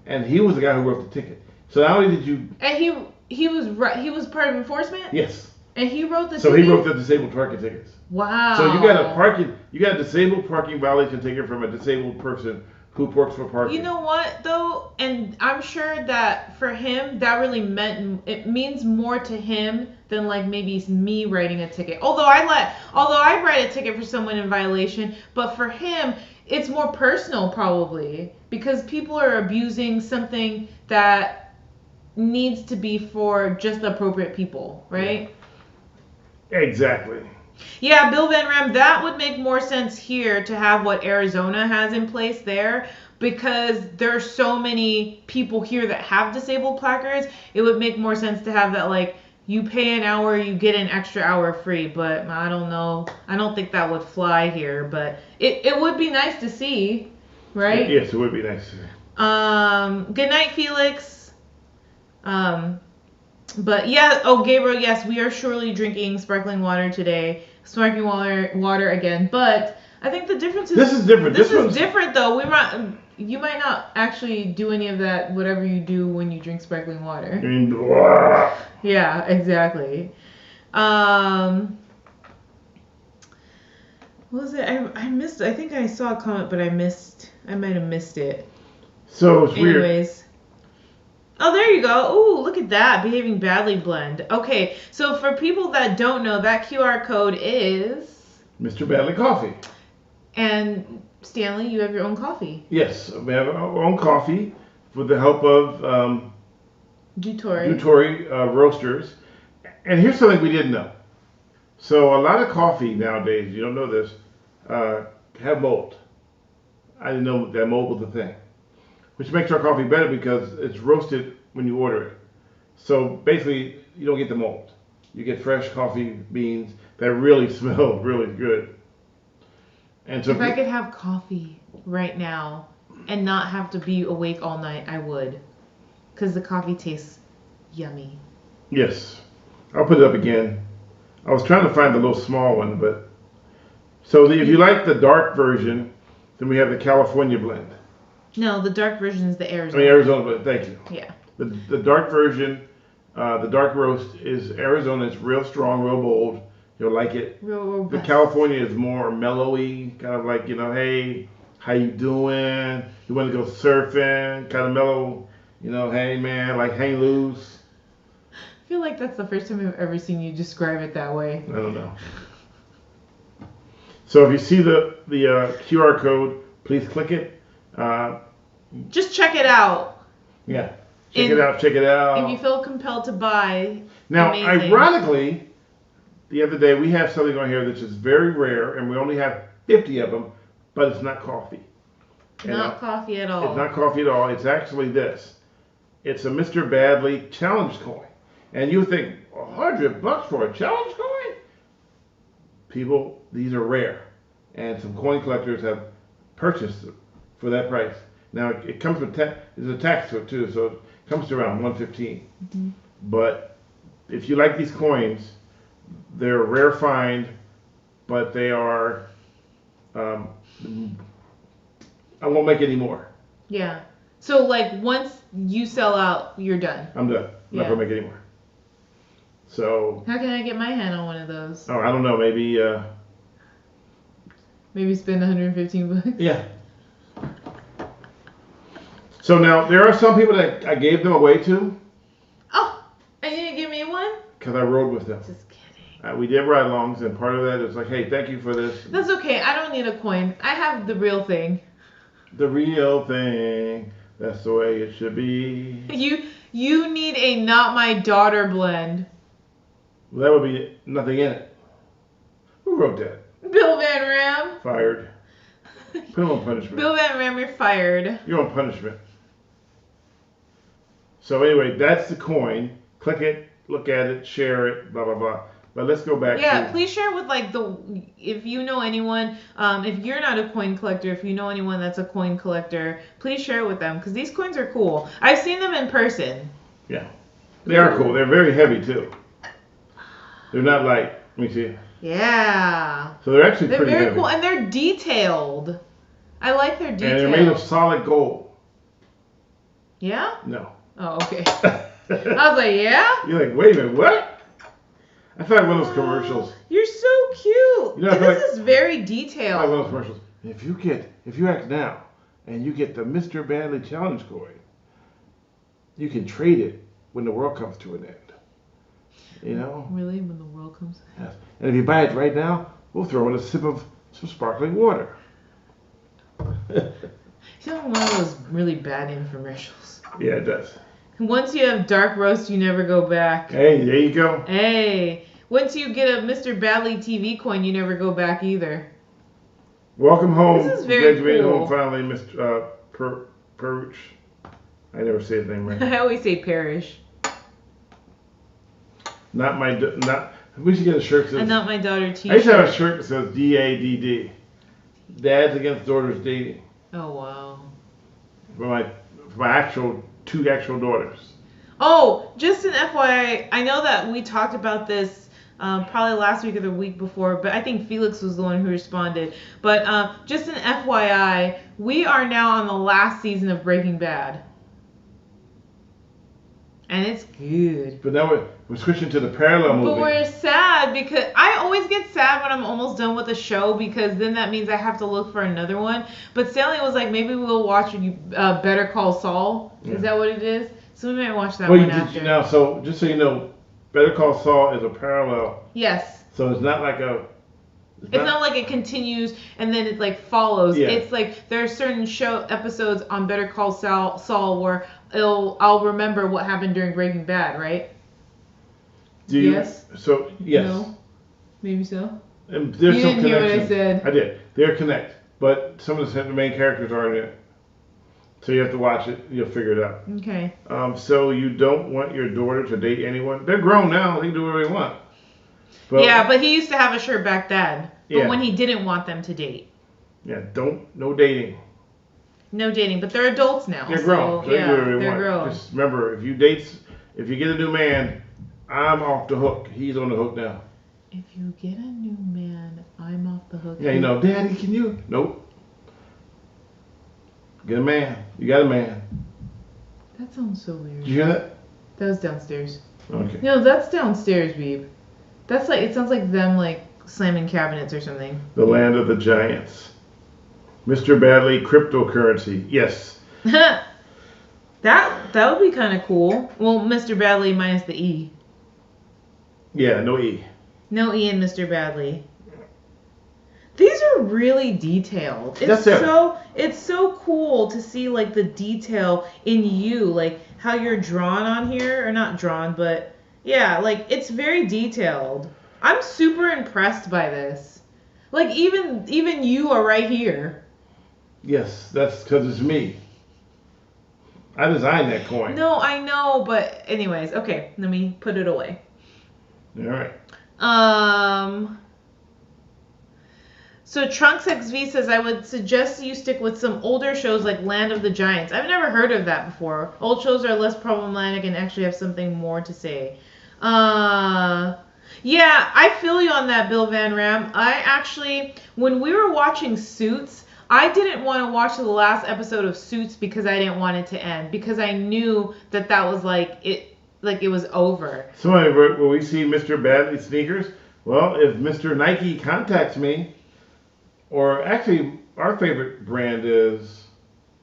and he was the guy who wrote the ticket. So not only did you, and he was part of enforcement. Yes. And he wrote the. So he wrote the disabled parking tickets. Wow. So you got a disabled parking violation ticket from a disabled person who works for parking. You know what though, and I'm sure that for him that really means more to him than like maybe me writing a ticket. Although I write a ticket for someone in violation, but for him it's more personal probably because people are abusing something that needs to be for just the appropriate people, right? Exactly. Yeah, Bill Van Ram, that would make more sense here to have what Arizona has in place there because there are so many people here that have disabled placards. It would make more sense to have that like you pay an hour, you get an extra hour free, but I don't know. I don't think that would fly here, but it would be nice to see, right? Yes, it would be nice to see. Good night, Felix. But yeah, Gabriel, yes, we are surely drinking sparkling water today. Sparkling water again. But I think the difference is... This is different. This is different, though. You might not actually do any of that, whatever you do when you drink sparkling water. Yeah, exactly. What was it? I missed... I think I saw a comment, but I might have missed it. So it's weird. Anyways. Oh, there you go. Ooh, look at that. Behaving badly blend. Okay, so for people that don't know, that QR code is... Mr. Badly Coffee. And Stanley, you have your own coffee. Yes, we have our own coffee with the help of Dutori roasters. And here's something we didn't know. So a lot of coffee nowadays, you don't know this, have mold. I didn't know that mold was a thing. Which makes our coffee better because it's roasted when you order it. So basically, you don't get the mold. You get fresh coffee beans that really smell really good. And so if I could have coffee right now and not have to be awake all night, I would. Because the coffee tastes yummy. Yes. I'll put it up again. I was trying to find the little small one, but... So if you like the dark version, then we have the California blend. No, the dark version is the Arizona. Arizona blend, thank you. Yeah. The dark version, the dark roast is Arizona. It's real strong, real bold. You'll like it. Real robust. The California is more mellowy, kind of like, hey, how you doing? You want to go surfing? Kind of mellow, hey man, like hang loose. I feel like that's the first time I've ever seen you describe it that way. I don't know. So if you see the QR code, please click it. Just check it out. Yeah. Check it out. If you feel compelled to buy. Now, amazing. ironically, the other day we have something on here that's just very rare, and we only have 50 of them, but it's not coffee. Not coffee at all. It's not coffee at all. It's actually this. It's a Mr. Badley challenge coin. And you think, $100 for a challenge coin? People, these are rare. And some coin collectors have purchased them for that price. Now, it comes with there's a tax to it too, so it comes to around $115. Mm-hmm. But if you like these coins, they're a rare find, but they are, I won't make any more. Yeah. So, once you sell out, you're done. I'm done. I'm not going to make any more. So. How can I get my hand on one of those? Oh, I don't know. Maybe. Maybe spend $115. Yeah. So now, there are some people that I gave them away to. Oh, and you didn't give me one? Because I rode with them. Just kidding. We did ride-alongs, and part of that is like, hey, thank you for this. That's okay. I don't need a coin. I have the real thing. The real thing. That's the way it should be. You need a not my daughter blend. Well, that would be nothing in it. Who wrote that? Bill Van Ram. Fired. Put him on punishment. Bill Van Ram, you're fired. You're on punishment. So anyway, that's the coin. Click it, look at it, share it, blah, blah, blah. But let's go back to... please share with, if you know anyone, if you're not a coin collector, if you know anyone that's a coin collector, please share it with them, because these coins are cool. I've seen them in person. Yeah. They are cool. They're very heavy, too. They're not light. Let me see. Yeah. So they're actually pretty heavy. They're very cool, and they're detailed. I like their details. And they're made of solid gold. Yeah? No. Oh, okay. I was like, yeah? You're like, wait a minute, what? I feel like one of those commercials. You're so cute. This is very detailed. I like one of those commercials. If you act now, and you get the Mr. Badley Challenge coin, you can trade it when the world comes to an end. Really? When the world comes? Yes. And if you buy it right now, we'll throw in a sip of some sparkling water. You know, one of those really bad infomercials. Yeah, it does. Once you have dark roast, you never go back. Hey, there you go. Hey. Once you get a Mr. Badley TV coin, you never go back either. Welcome home. This is very Graduated cool. home finally, Mr. Peruch. I never say his name right. I always say Parrish. We should get a shirt that says... And not my daughter t-shirt. I used to have a shirt that says DADD. Dads Against Daughters Dating. Oh, wow. For my two actual daughters. Oh, just an FYI, I know that we talked about this probably last week or the week before, but I think Felix was the one who responded. But just an FYI, we are now on the last season of Breaking Bad. And it's good. But now we're switching to the parallel movie. But we're sad because I always get sad when I'm almost done with a show because then that means I have to look for another one. But Stanley was like, maybe we'll watch Better Call Saul. Yeah. Is that what it is? So we might watch that one after. So just so you know, Better Call Saul is a parallel. Yes. So it's not like a... It's not like it continues and then it follows. Yeah. It's like there are certain episodes on Better Call Saul where I'll remember what happened during Breaking Bad, right? Yes. So yes. No. Maybe so. And there's you some didn't hear what I connection. said. I did. They're connect. but some of the main characters aren't in it. So you have to watch it. You'll figure it out. Okay. So you don't want your daughter to date anyone? They're grown now. They can do whatever they want. Yeah, but he used to have a shirt back then. But Yeah. when he didn't want them to date. Yeah, no dating. No dating, but they're adults now. They're grown. So yeah, they do whatever they they're want. grown. Just remember, if you get a new man, I'm off the hook. He's on the hook now. If you get a new man, I'm off the hook. Yeah, you know, Daddy, can you? Nope. Get a man. You got a man. That sounds so weird. Did you hear that? That was downstairs. Okay. No, that's downstairs, babe. That's like, it sounds like them like slamming cabinets or something. The land of the giants. Mr. Badley, cryptocurrency. Yes. that would be kind of cool. Well, Mr. Badley minus the E. Yeah, no E. No E in Mr. Badley. These are really detailed. It's so cool to see like the detail in you, like how you're drawn on here, or not drawn, but yeah, like it's very detailed. I'm super impressed by this. Like even you are right here. Yes, that's because it's me. I designed that coin. No, I know, but anyways, okay, let me put it away. All right. So Trunks XV says, I would suggest you stick with some older shows like Land of the Giants. I've never heard of that before. Old shows are less problematic and actually have something more to say. Yeah, I feel you on that, Bill Van Ram. I actually, when we were watching Suits, I didn't want to watch the last episode of Suits because I didn't want it to end, because I knew that was like it was over. Somebody wrote, will we see Mr. Badley sneakers? Well, if Mr. Nike contacts me, or actually, our favorite brand is...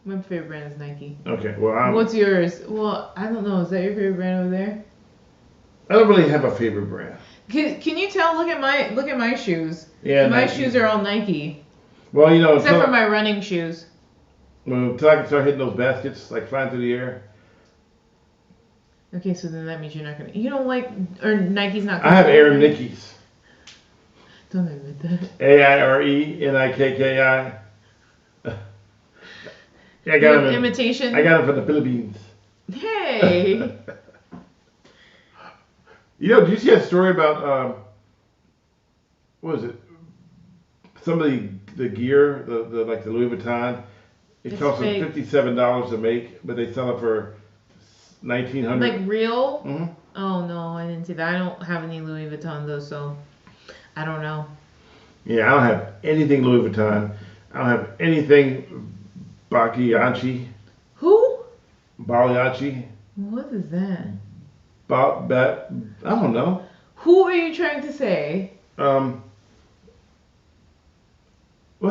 My favorite brand is Nike. Okay, well, What's yours? Well, I don't know. Is that your favorite brand over there? I don't really have a favorite brand. Can you tell? Look at my shoes. Yeah, my Nike. shoes are all Nike. Well, you know, except for my running shoes. Well, until I can start hitting those baskets, like flying through the air. Okay, so then that means you're not gonna. You don't like, or Nike's not. I have Air Nikis. Don't admit that. AIRENIKKI. Yeah, I got them. Imitation. I got them from the Philippines. Hey. You know, did you see a story about what was it? Some of the gear, the like the Louis Vuitton. It costs them $57 to make, but they sell it for $1,900. Like real? Mm-hmm. Oh no, I didn't see that. I don't have any Louis Vuitton though, so I don't know. Yeah, I don't have anything Louis Vuitton. I don't have anything Baliacci. Who? Baliacci. What is that? I don't know. Who are you trying to say? What's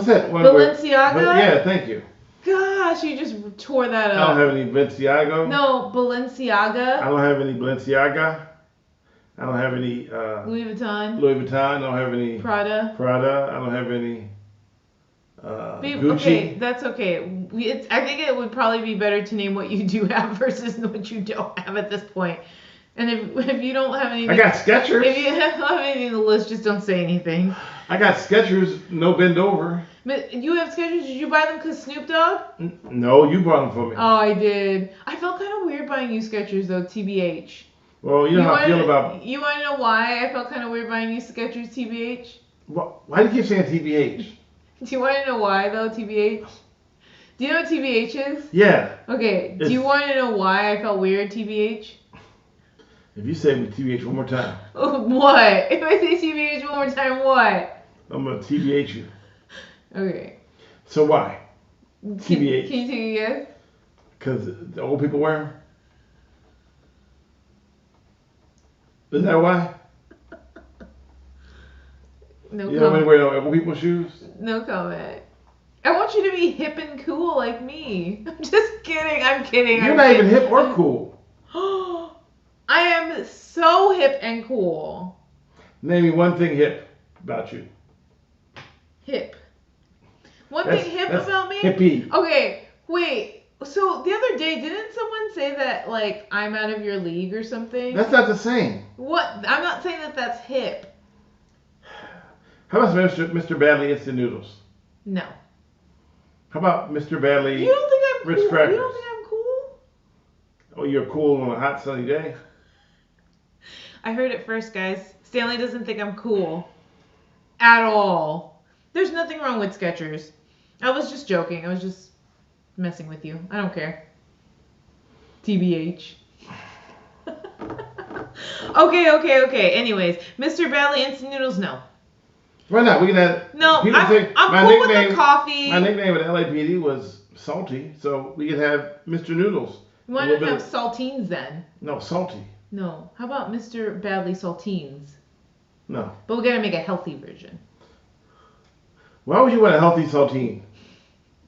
that one? Balenciaga? Yeah, thank you. Gosh, you just tore that up. I don't have any Balenciaga. No, Balenciaga. I don't have any Balenciaga. I don't have any Louis Vuitton. Louis Vuitton. I don't have any Prada. I don't have any Gucci. Okay, that's okay. I think it would probably be better to name what you do have versus what you don't have at this point. And if you don't have anything, I got Skechers. If you don't have anything on the list, just don't say anything. I got Skechers, no bend over. But you have Skechers? Did you buy them because Snoop Dogg? No, you bought them for me. Oh, I did. I felt kind of weird buying you Skechers though, TBH. Well, you know how I feel about. You want to know why I felt kind of weird buying you Skechers, TBH? Why do you keep saying TBH? Do you want to know why though, TBH? Do you know what TBH is? Yeah. Okay. Do you want to know why I felt weird, TBH? If you say TBH one more time. What? If I say TBH one more time, what? I'm gonna TBH you. Okay. So why? TBH. Can you take a guess? Because the old people wear them? Is that why? No you don't want to wear old people's shoes? No comment. I want you to be hip and cool like me. I'm just kidding. I'm kidding. You're not even hip or cool. I am so hip and cool. Name me one thing hip about you. Hip. One thing hip about me? Hippie. Okay, wait. So the other day, didn't someone say that like I'm out of your league or something? That's not the same. What? I'm not saying that that's hip. How about Mr. Badley instant noodles? No. How about Mr. Badley? You don't think I'm Ritz cool? crackers. You don't think I'm cool? Oh, you're cool on a hot sunny day? I heard it first, guys. Stanley doesn't think I'm cool. At all. There's nothing wrong with Skechers. I was just joking. I was just messing with you. I don't care. TBH. Okay. Anyways, Mr. Badley Instant Noodles, no. Why not? We can have. No, people say I'm cool with the coffee. My nickname at LAPD was Salty, so we could have Mr. Noodles. Why don't you have saltines then? No, Salty. No. How about Mr. Badley saltines? No. But we gotta make a healthy version. Why would you want a healthy saltine?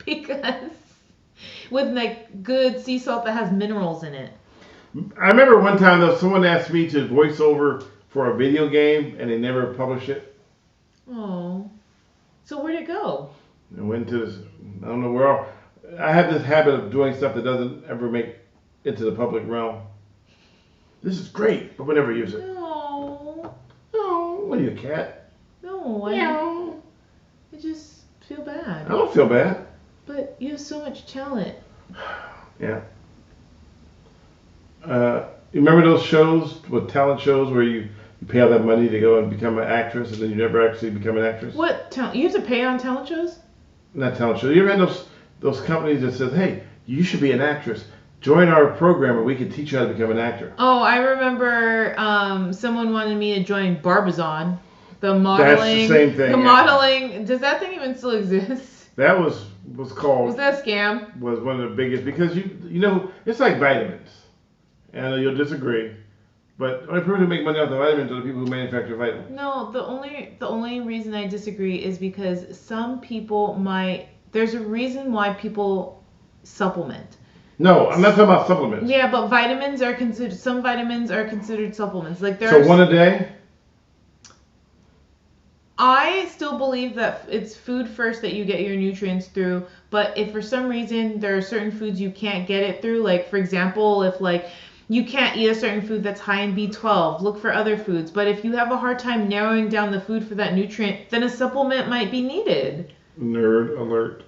Because with like good sea salt that has minerals in it. I remember one time though, someone asked me to voice over for a video game, and they never published it. Oh. So where'd it go? It went to this. I don't know where. I have this habit of doing stuff that doesn't ever make it to the public realm. This is great, but we never use it. No. No. What are you, a cat? No. Meow. I just feel bad. I don't feel bad. But you have so much talent. Yeah. You remember those shows, with talent shows, where you pay all that money to go and become an actress, and then you never actually become an actress? What talent? You have to pay on talent shows? Not talent shows. You ever had those companies that says, "Hey, you should be an actress. Join our program, and we can teach you how to become an actor." Oh, I remember someone wanted me to join Barbizon. The modeling. That's the same thing. The modeling. Does that thing even still exist? That was called. Was that a scam? Was one of the biggest, because you know it's like vitamins, and you'll disagree, but the only people who make money off the vitamins are the people who manufacture vitamins. No, the only reason I disagree is because some people might. There's a reason why people supplement. No, I'm not talking about supplements. Yeah, but vitamins are considered. Some vitamins are considered supplements. Like So one a day. I still believe that it's food first that you get your nutrients through, but if for some reason there are certain foods you can't get it through, like for example, if like you can't eat a certain food that's high in B12, look for other foods. But if you have a hard time narrowing down the food for that nutrient, then a supplement might be needed. Nerd alert.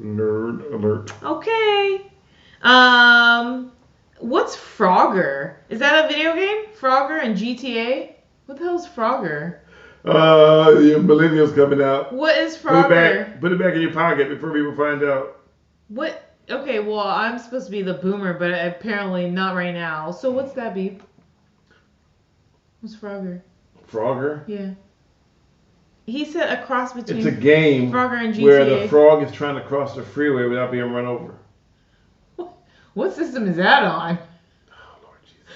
Nerd alert. Okay. What's Frogger? Is that a video game? Frogger and GTA? What the hell is Frogger? The millennials coming out. What is Frogger? Put it back in your pocket before people find out. What? Okay, well, I'm supposed to be the boomer, but apparently not right now. So what's that, Beep? What's Frogger? Frogger? Yeah. He said a cross between It's a game Frogger and GTA. where the frog is trying to cross the freeway without being run over. What system is that on? Oh, Lord Jesus.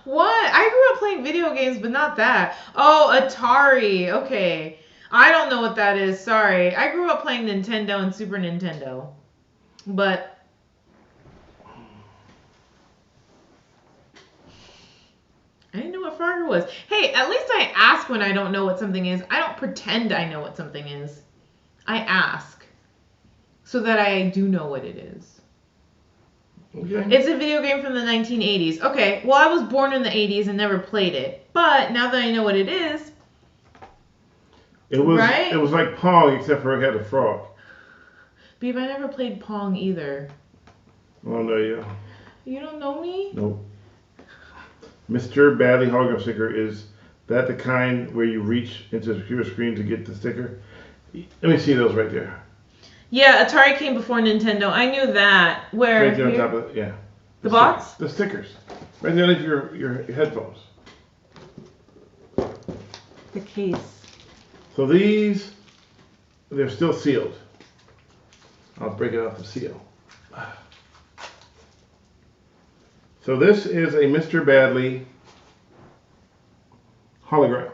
What? I grew up playing video games, but not that. Oh, Atari. Okay. I don't know what that is. Sorry. I grew up playing Nintendo and Super Nintendo. But I didn't know what Frogger was. Hey, at least I ask when I don't know what something is. I don't pretend I know what something is. I ask so that I do know what it is. Okay. It's a video game from the 1980s. Okay, well, I was born in the 80s and never played it. But now that I know what it is, It was right? It was like Pong, except for it had a frog. Babe, I never played Pong either. Oh, no, yeah. You don't know me? Nope. Mr. Badley hologram sticker, is that the kind where you reach into the computer screen to get the sticker? Let me see those right there. Yeah, Atari came before Nintendo. I knew that. Where? Right there on Here? top of it, yeah. The box? The stickers. Right there underneath your headphones. The case. So these, they're still sealed. I'll break it off the seal. So this is a Mr. Badley hologram.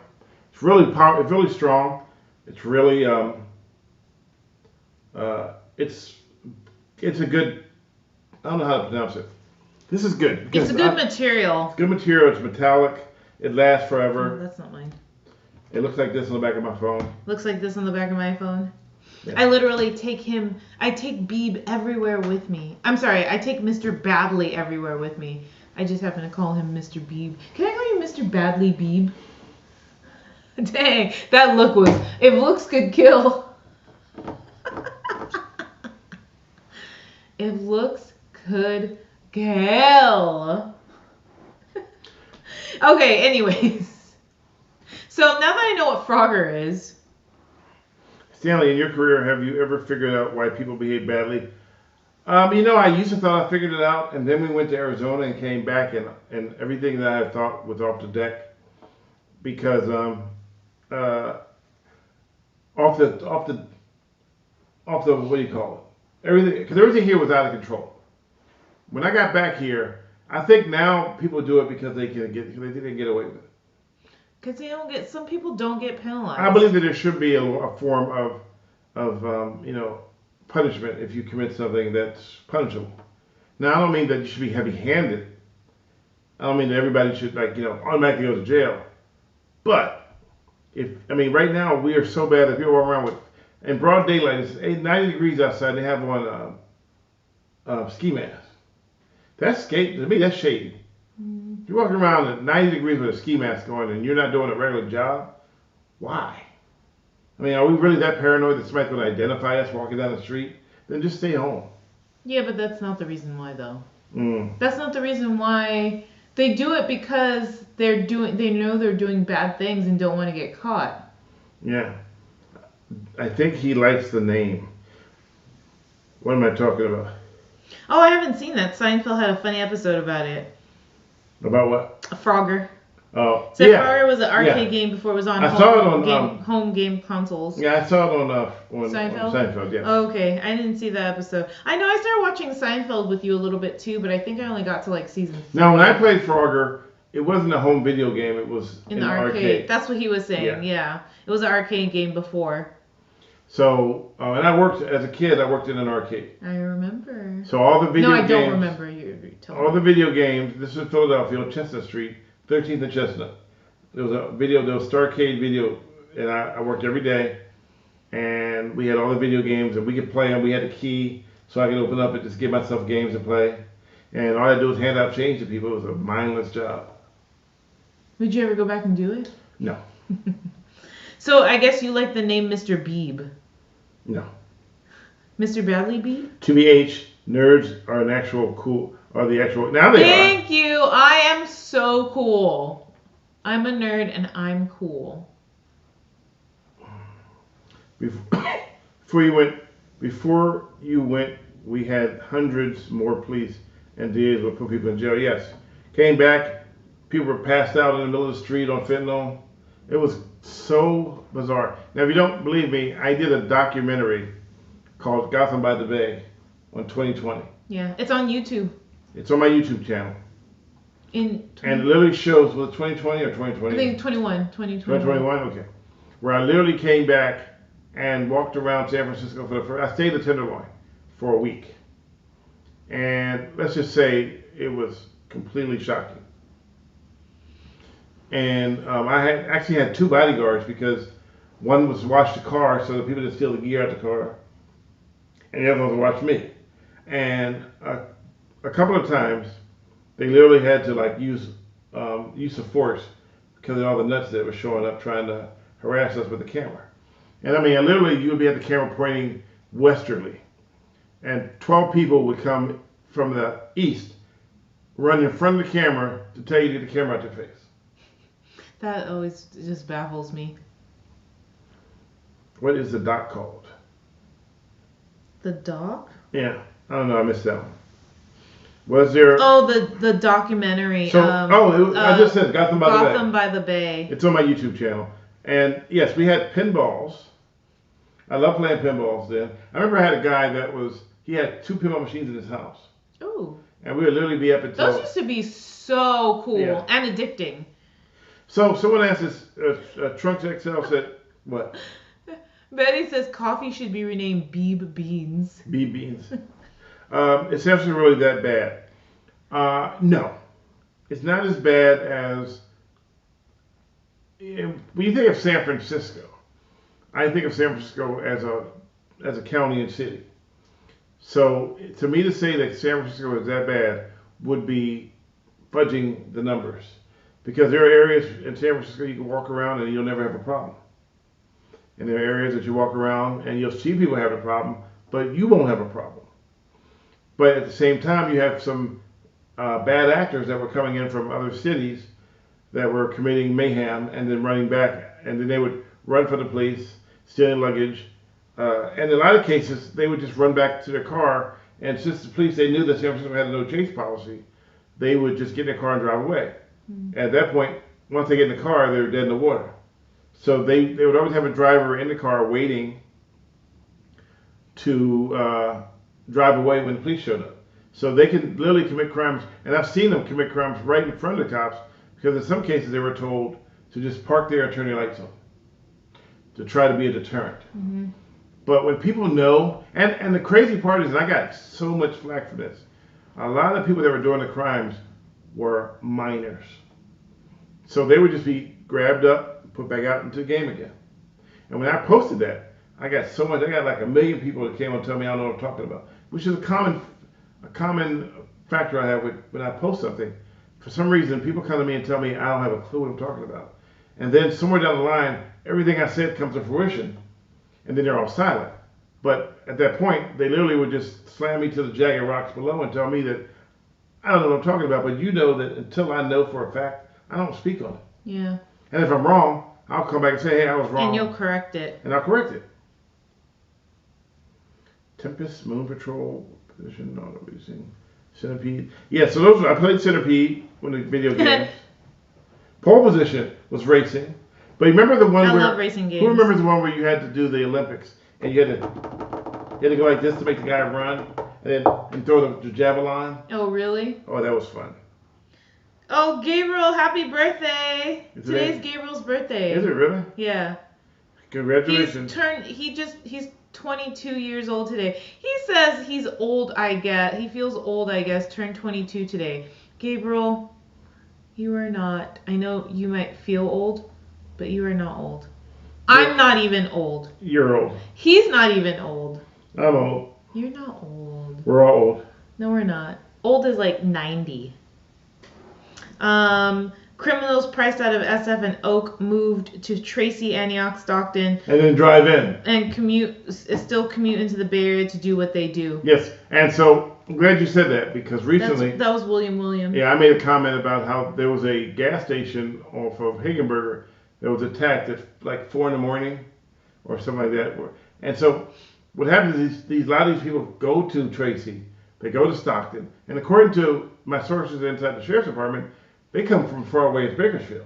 It's really powerful. It's really strong. It's really it's a good. I don't know how to pronounce it. This is good. It's a good material. It's good material. It's metallic. It lasts Oh, forever. that's not mine. It looks like this on the back of my phone. Looks like this on the back of my phone. Yeah. I literally take Beeb everywhere with me. I'm sorry, I take Mr. Badley everywhere with me. I just happen to call him Mr. Beeb. Can I call you Mr. Badley Beeb? Dang, that look was, if looks could kill. It looks good, gal. Okay, anyways. So now that I know what Frogger is. Stanley, in your career, have you ever figured out why people behave badly? I used to thought I figured it out, and then we went to Arizona and came back, and everything that I thought was off the deck because uh, off the what do you call it? Everything here was out of control. When I got back here, I think now people do it because they think they can get away with it. Because some people don't get penalized. I believe that there should be a form of punishment if you commit something that's punishable. Now I don't mean that you should be heavy-handed. I don't mean that everybody should automatically go to jail. But right now we are so bad that people walk around with in broad daylight. It's 90 degrees outside. And they have on ski masks. That's to me that's shady. If you're walking around at 90 degrees with a ski mask on and you're not doing a regular job, why? Are we really that paranoid that somebody's going to identify us walking down the street? Then just stay home. Yeah, but that's not the reason why, though. Mm. That's not the reason why. They do it because they know they're doing bad things and don't want to get caught. Yeah. I think he likes the name. What am I talking about? Oh, I haven't seen that. Seinfeld had a funny episode about it. About what? Frogger. Oh, so yeah. Frogger was an arcade game before it was on home game consoles. Yeah, I saw it on Seinfeld? Seinfeld, yeah. Oh, okay, I didn't see that episode. I know I started watching Seinfeld with you a little bit too, but I think I only got to like season 3. Now, when I played Frogger, it wasn't a home video game. It was in the arcade. That's what he was saying, yeah. It was an arcade game before. So, and I worked, as a kid, I worked in an arcade. I remember. So all the video games. No, I don't remember. You told me. All the video games, this is Philadelphia, on Chestnut Street, 13th and Chestnut. There was Starcade video, and I worked every day. And we had all the video games, and we could play them. We had a key, so I could open up and just give myself games to play. And all I do is hand out change to people. It was a mindless job. Would you ever go back and do it? No. So I guess you like the name Mr. Beebe. No. Mr. Bradley Beebe? TBH, nerds are the actual. Now they are. Thank you. I am so cool. I'm a nerd and I'm cool. Before you went, we had hundreds more police and DAs would put people in jail. Yes. Came back, people were passed out in the middle of the street on fentanyl. It was so bizarre. Now, if you don't believe me, I did a documentary called Gotham by the Bay on 2020. Yeah, it's on YouTube. It's on my YouTube channel. And it literally shows, was it 2020 or 2020? I think 2021. 2021, okay. Where I literally came back and walked around San Francisco I stayed at the Tenderloin for a week. And let's just say it was completely shocking. And I actually had 2 bodyguards because one was to watch the car so that people didn't steal the gear out the car, and the other one was to watch me. And a couple of times, they literally had to use of force because of all the nuts that were showing up trying to harass us with the camera. And literally, you would be at the camera pointing westerly, and 12 people would come from the east, run in front of the camera to tell you to get the camera out your face. That always just baffles me. What is the doc called? The doc? Yeah, I don't know. I missed that one. Was there? Oh, the documentary. So, I just said Gotham by the Bay. Gotham by the Bay. It's on my YouTube channel. And yes, we had pinballs. I love playing pinballs then. I remember I had a guy he had 2 pinball machines in his house. Ooh. And we would literally be up until. Those used to be so cool and addicting. So someone asked us, Trunks XL said, what? Betty says coffee should be renamed Beeb Beans. Beeb Beans. It's actually really that bad. No. It's not as bad as... When you think of San Francisco, I think of San Francisco as a county and city. So to me to say that San Francisco is that bad would be fudging the numbers. Because there are areas in San Francisco you can walk around and you'll never have a problem. And there are areas that you walk around and you'll see people have a problem, but you won't have a problem. But at the same time, you have some bad actors that were coming in from other cities that were committing mayhem and then running back, and then they would run for the police, stealing luggage, and in a lot of cases they would just run back to their car. And since the police, they knew that San Francisco had a no chase policy, they would just get in their car and drive away. Mm-hmm. At that point, once they get in the car, they're dead in the water. So they would always have a driver in the car waiting to drive away when the police showed up. So they can literally commit crimes, and I've seen them commit crimes right in front of the cops, because in some cases they were told to just park there and turn their lights on to try to be a deterrent. Mm-hmm. But when people know, and the crazy part is, and I got so much flack for this, a lot of the people that were doing the crimes were minors. So they would just be grabbed up, put back out into the game again. And when I posted that, I got like 1 million people that came and told me I don't know what I'm talking about, which is a common factor I have when I post something. For some reason, people come to me and tell me I don't have a clue what I'm talking about. And then somewhere down the line, everything I said comes to fruition, and then they're all silent. But at that point, they literally would just slam me to the jagged rocks below and tell me that I don't know what I'm talking about, but you know that until I know for a fact, I don't speak on it. Yeah. And if I'm wrong, I'll come back and say, hey, I was wrong. And you'll correct it. And I'll correct it. Tempest, Moon Patrol, Position, Auto Racing, Centipede. Yeah, so those I played Centipede when the video games. Pole Position was racing. But you remember the one I where... love racing games. Who remembers the one where you had to do the Olympics and you had to go like this to make the guy run and throw the javelin? Oh, really? Oh, that was fun. Oh, Gabriel, happy birthday! Today's Gabriel's birthday. Is it really? Yeah. Congratulations. He's 22 years old today. He says he's old, I guess. He feels old, I guess. Turned 22 today. Gabriel, you are not. I know you might feel old, but you are not old. I'm not even old. You're old. He's not even old. I'm old. You're not old. We're all old. No, we're not. Old is like 90. Criminals priced out of SF and Oak moved to Tracy, Antioch, Stockton. And then drive in. And still commute into the Bay Area to do what they do. Yes, and so I'm glad you said that, because recently... That was William. Yeah, I made a comment about how there was a gas station off of Higginberger that was attacked at like 4 in the morning or something like that. And so what happens is a lot of these people go to Tracy, they go to Stockton, and according to my sources inside the sheriff's department, they come from far away as Bakersfield.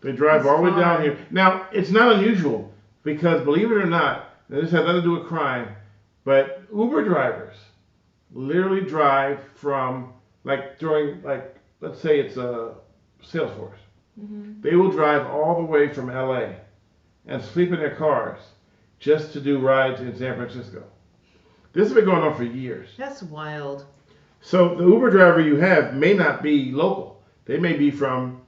They drive all the way down here. Now, it's not unusual, because believe it or not, and this has nothing to do with crime, but Uber drivers literally drive from, let's say it's a Salesforce. Mm-hmm. They will drive all the way from LA and sleep in their cars just to do rides in San Francisco. This has been going on for years. That's wild. So the Uber driver you have may not be local. They may be from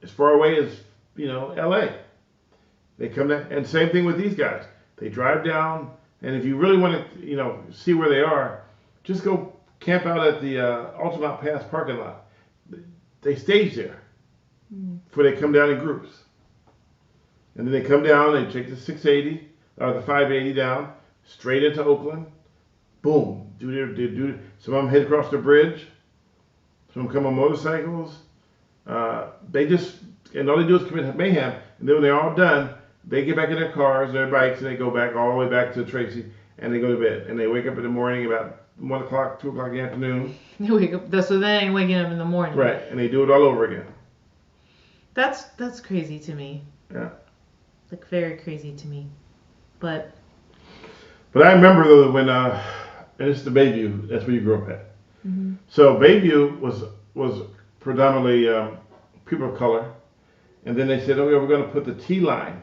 as far away as, LA. They come down, and same thing with these guys. They drive down, and if you really want to, see where they are, just go camp out at the Altamont Pass parking lot. They stage there before they come down in groups. And then they come down, they take the 680, or the 580 down, straight into Oakland. Boom. Some of them head across the bridge. Some of them come on motorcycles. All they do is commit mayhem. And then when they're all done, they get back in their cars, their bikes, and they go back all the way back to Tracy, and they go to bed. And they wake up in the morning about 1 o'clock, 2 o'clock in the afternoon. They wake up. So they ain't waking up in the morning. Right, and they do it all over again. That's crazy to me. Yeah. Like very crazy to me. But I remember though when and it's the Bayview. That's where you grew up at. Mm-hmm. So Bayview was predominantly people of color, and then they said, "Okay, we're going to put the T line,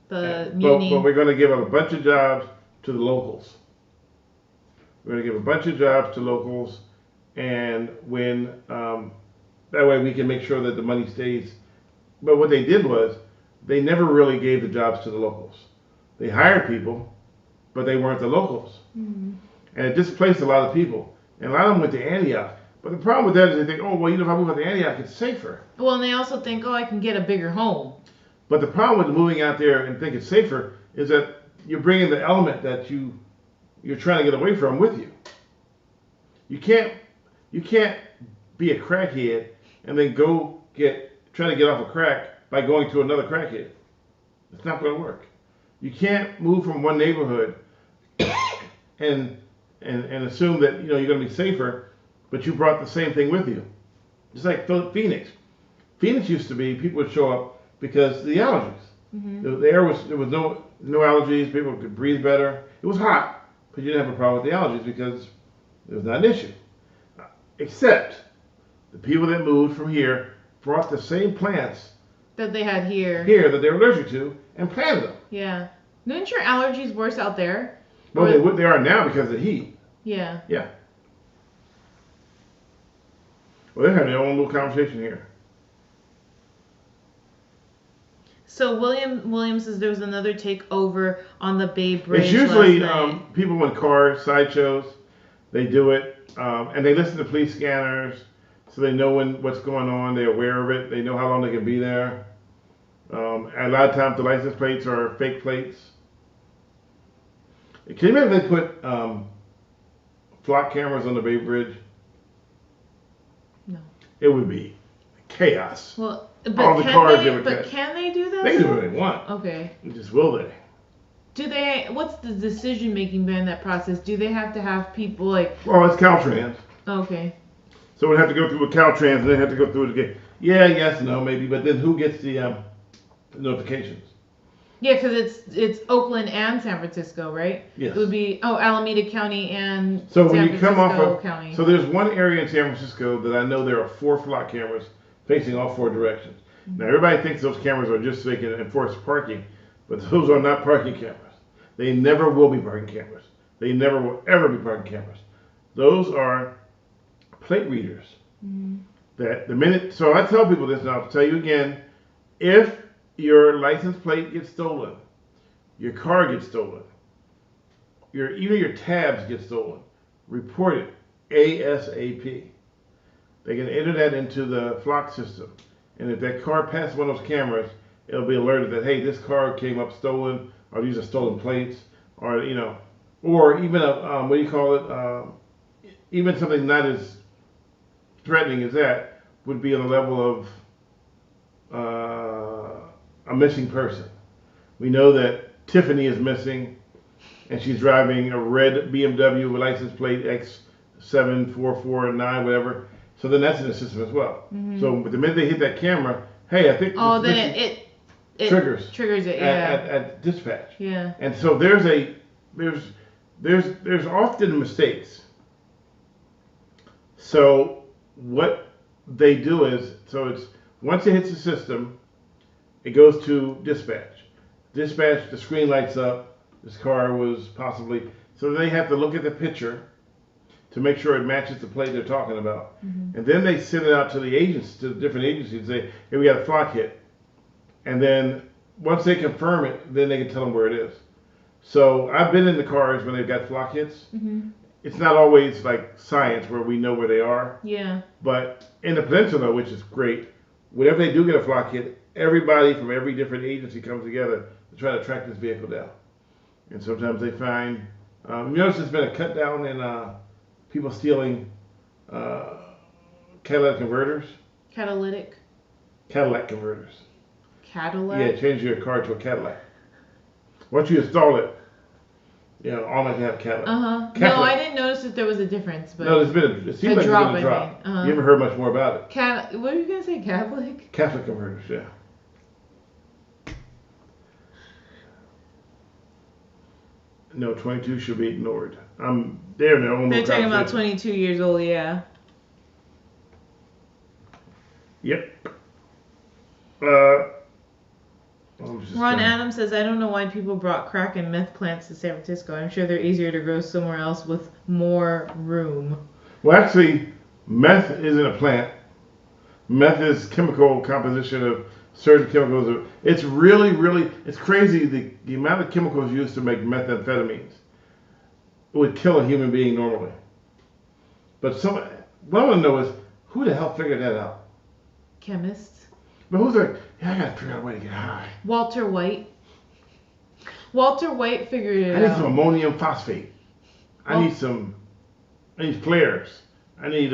but we're going to give a bunch of jobs to the locals. We're going to give a bunch of jobs to locals, and when that way we can make sure that the money stays." But what they did was they never really gave the jobs to the locals. They hired people, but they weren't the locals, and it displaced a lot of people. And a lot of them went to Antioch. But the problem with that is they think, oh, well, if I move out to Antioch, it's safer. Well, and they also think, oh, I can get a bigger home. But the problem with moving out there and think it's safer is that you're bringing the element that you you're trying to get away from with you. You can't be a crackhead and then try to get off a crack by going to another crackhead. It's not going to work. You can't move from one neighborhood and assume that you're going to be safer, but you brought the same thing with you. Just like Phoenix. Phoenix used to be, people would show up because of the allergies. Mm-hmm. There was no allergies. People could breathe better. It was hot, but you didn't have a problem with the allergies because it was not an issue. Except the people that moved from here brought the same plants that they had here that they were allergic to and planted them. Yeah. Aren't your allergies worse out there? Well, they are now because of the heat. Yeah. Yeah. Well, they're having their own little conversation here. So William says there was another takeover on the Bay Bridge. It's usually people in cars, sideshows. They do it, and they listen to police scanners, so they know what's going on. They're aware of it. They know how long they can be there. And a lot of times the license plates are fake plates. Can you imagine if they put flock cameras on the Bay Bridge? No. It would be chaos. Well, all the cars they would catch. Can they do that? They can do what they want. Okay. Just will they? Do they? What's the decision making behind that process? Do they have to have people like? Well, it's Caltrans. Okay. So we'd have to go through with Caltrans, and they have to go through it again. Yeah, yes, no, maybe, but then who gets the notifications? Yeah, because it's Oakland and San Francisco, right? Yes. It would be Alameda County and so San when you Francisco come off of County. So there's one area in San Francisco that I know there are 4 flock cameras facing all 4 directions. Mm-hmm. Now everybody thinks those cameras are just so they can enforce parking, but those are not parking cameras. They never will be parking cameras. They never will ever be parking cameras. Those are plate readers. Mm-hmm. That the minute, so I tell people this, and I'll tell you again, if your license plate gets stolen, your car gets stolen, even your tabs get stolen, report it ASAP. They can enter that into the flock system, and if that car passes one of those cameras, it'll be alerted that, hey, this car came up stolen, or these are stolen plates, or or even even something not as threatening as that would be on the level of a missing person. We know that Tiffany is missing, and she's driving a red BMW with license plate X7449, whatever. So then that's in the system as well. Mm-hmm. So the minute they hit that camera, hey, I think then it triggers it. Yeah. At dispatch. Yeah. And so there's often mistakes. So what they do is, it's once it hits the system, it goes to dispatch. Dispatch, the screen lights up. This car was possibly, so they have to look at the picture to make sure it matches the plate they're talking about. Mm-hmm. And then they send it out to the agents, to the different agencies, and say, hey, we got a flock hit. And then once they confirm it, then they can tell them where it is. So I've been in the cars when they've got flock hits. Mm-hmm. It's not always like science where we know where they are. Yeah. But in the peninsula, which is great, whenever they do get a flock hit, everybody from every different agency comes together to try to track this vehicle down. And sometimes they find, you notice there's been a cut down in people stealing catalytic converters. Catalytic converters. Cadillac? Yeah, change your car to a Cadillac. Once you install it, all I can have Cadillac. Uh-huh. No, I didn't notice that there was a difference. But no, it seems like drop, there's been a drop. Uh-huh. You haven't heard much more about it. What were you going to say, Catholic? Catholic converters, yeah. No, 22 should be ignored. They're in their own. They're talking about 22 years old, yeah. Yep. Ron Adams says, I don't know why people brought crack and meth plants to San Francisco. I'm sure they're easier to grow somewhere else with more room. Well, actually, meth isn't a plant. Meth is chemical composition of certain chemicals. It's really, really, it's crazy the amount of chemicals used to make methamphetamines. It would kill a human being normally. But what I want to know is, who the hell figured that out? Chemists. But who's like, I gotta figure out a way to get high. Walter White. Walter White figured it out. I need some ammonium phosphate. I need flares. I need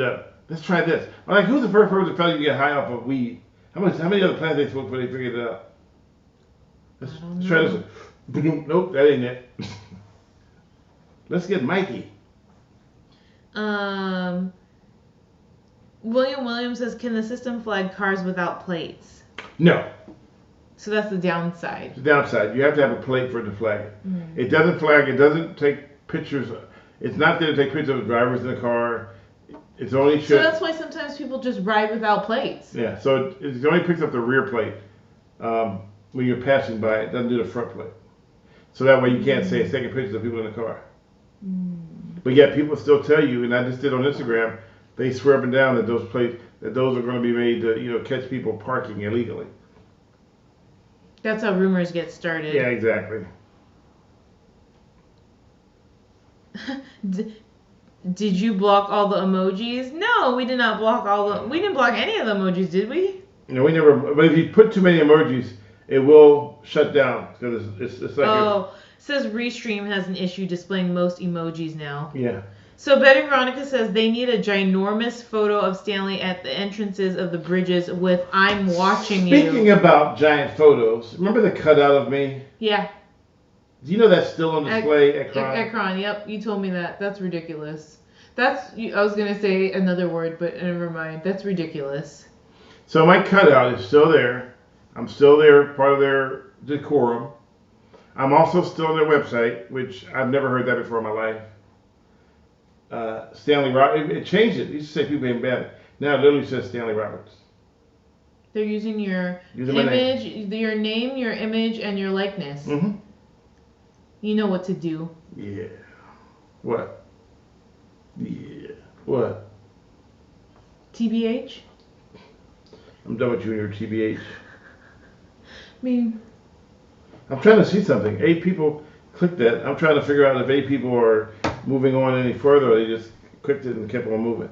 let's try this. I'm like, who's the first person that found you get high off of weed? How many other plants they smoked before they figured it out? Let's try this one. Nope, that ain't it. Let's get Mikey. William Williams says, can the system flag cars without plates? No. So that's the downside. The downside. You have to have a plate for it to flag it. Mm-hmm. It doesn't flag. It doesn't take pictures. It's not there to take pictures of the drivers in the car. It's only So that's why sometimes people just ride without plates. Yeah. So it only picks up the rear plate when you're passing by. It doesn't do the front plate. So that way you can't say it's taking pictures of people in the car. But yet people still tell you, and I just did on Instagram, they swear up and down that those plates, that those are going to be made to, catch people parking illegally. That's how rumors get started. Yeah, exactly. Did you block all the emojis? No, we did not block we didn't block any of the emojis, did we? No, we never. But if you put too many emojis, it will shut down because it's like. Oh, says Restream has an issue displaying most emojis now. Yeah. So Betty Veronica says they need a ginormous photo of Stanley at the entrances of the bridges with "I'm watching you." Speaking about giant photos, remember the cutout of me? Yeah. Do you know that's still on display at Cron? At Cron, yep. You told me that. That's ridiculous. I was going to say another word, but never mind. That's ridiculous. So my cutout is still there. I'm still there, part of their decorum. I'm also still on their website, which I've never heard that before in my life. Stanley Roberts. It changed it. It used to say people ain't bad. Now it literally says Stanley Roberts. They're using your image, your name, your image, and your likeness. Mm-hmm. You know what to do. Yeah. What? Yeah. What? TBH? I'm done with you and your TBH. I mean, I'm trying to see something. 8 people clicked that. I'm trying to figure out if 8 people are moving on any further or they just clicked it and kept on moving.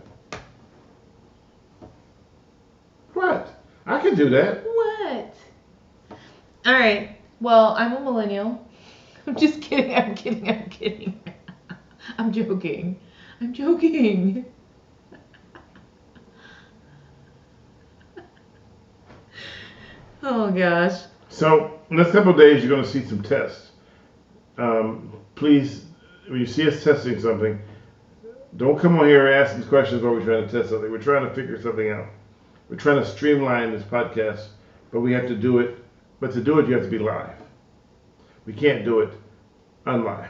What? I can do that. What? All right. Well, I'm a millennial. I'm just kidding. I'm kidding. I'm joking. Oh gosh. So, next couple of days, you're going to see some tests. Please, when you see us testing something, don't come on here asking questions while we're trying to test something. We're trying to figure something out. We're trying to streamline this podcast, but we have to do it. But to do it, you have to be live. We can't do it unlive.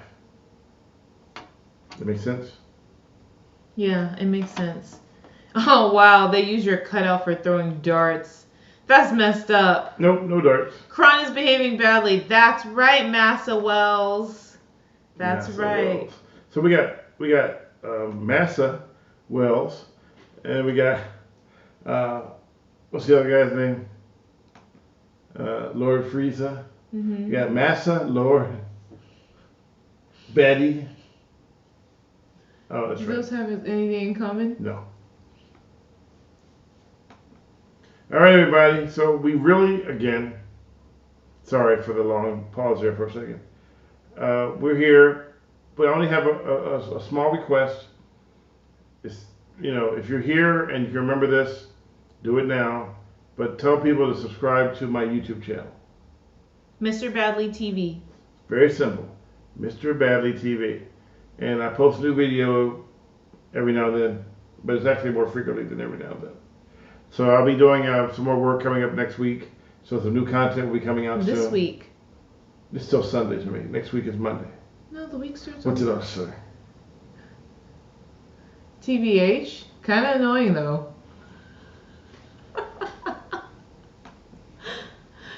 That makes sense? Yeah, it makes sense. Oh wow, they use your cutout for throwing darts. That's messed up. Nope, no darts. Cron is behaving badly. That's right, Massa Wells. That's Massa right. Wells. So we got Massa Wells, and we got what's the other guy's name? Lord Frieza. Mm-hmm. We got Massa, Lord, Betty. Oh, that's Do right. those have anything in common? No. All right, everybody. So we really, again, sorry for the long pause there for a second. We're here, but I only have a small request. It's, if you're here and you can remember this, do it now. But tell people to subscribe to my YouTube channel. Mr. Badley TV. Very simple. Mr. Badley TV. And I post a new video every now and then, but it's actually more frequently than every now and then. So I'll be doing some more work coming up next week. So some new content will be coming out soon. This week. It's still Sunday to me. Next week is Monday. No, the week starts What's it on on say? TBH. Kind of annoying though.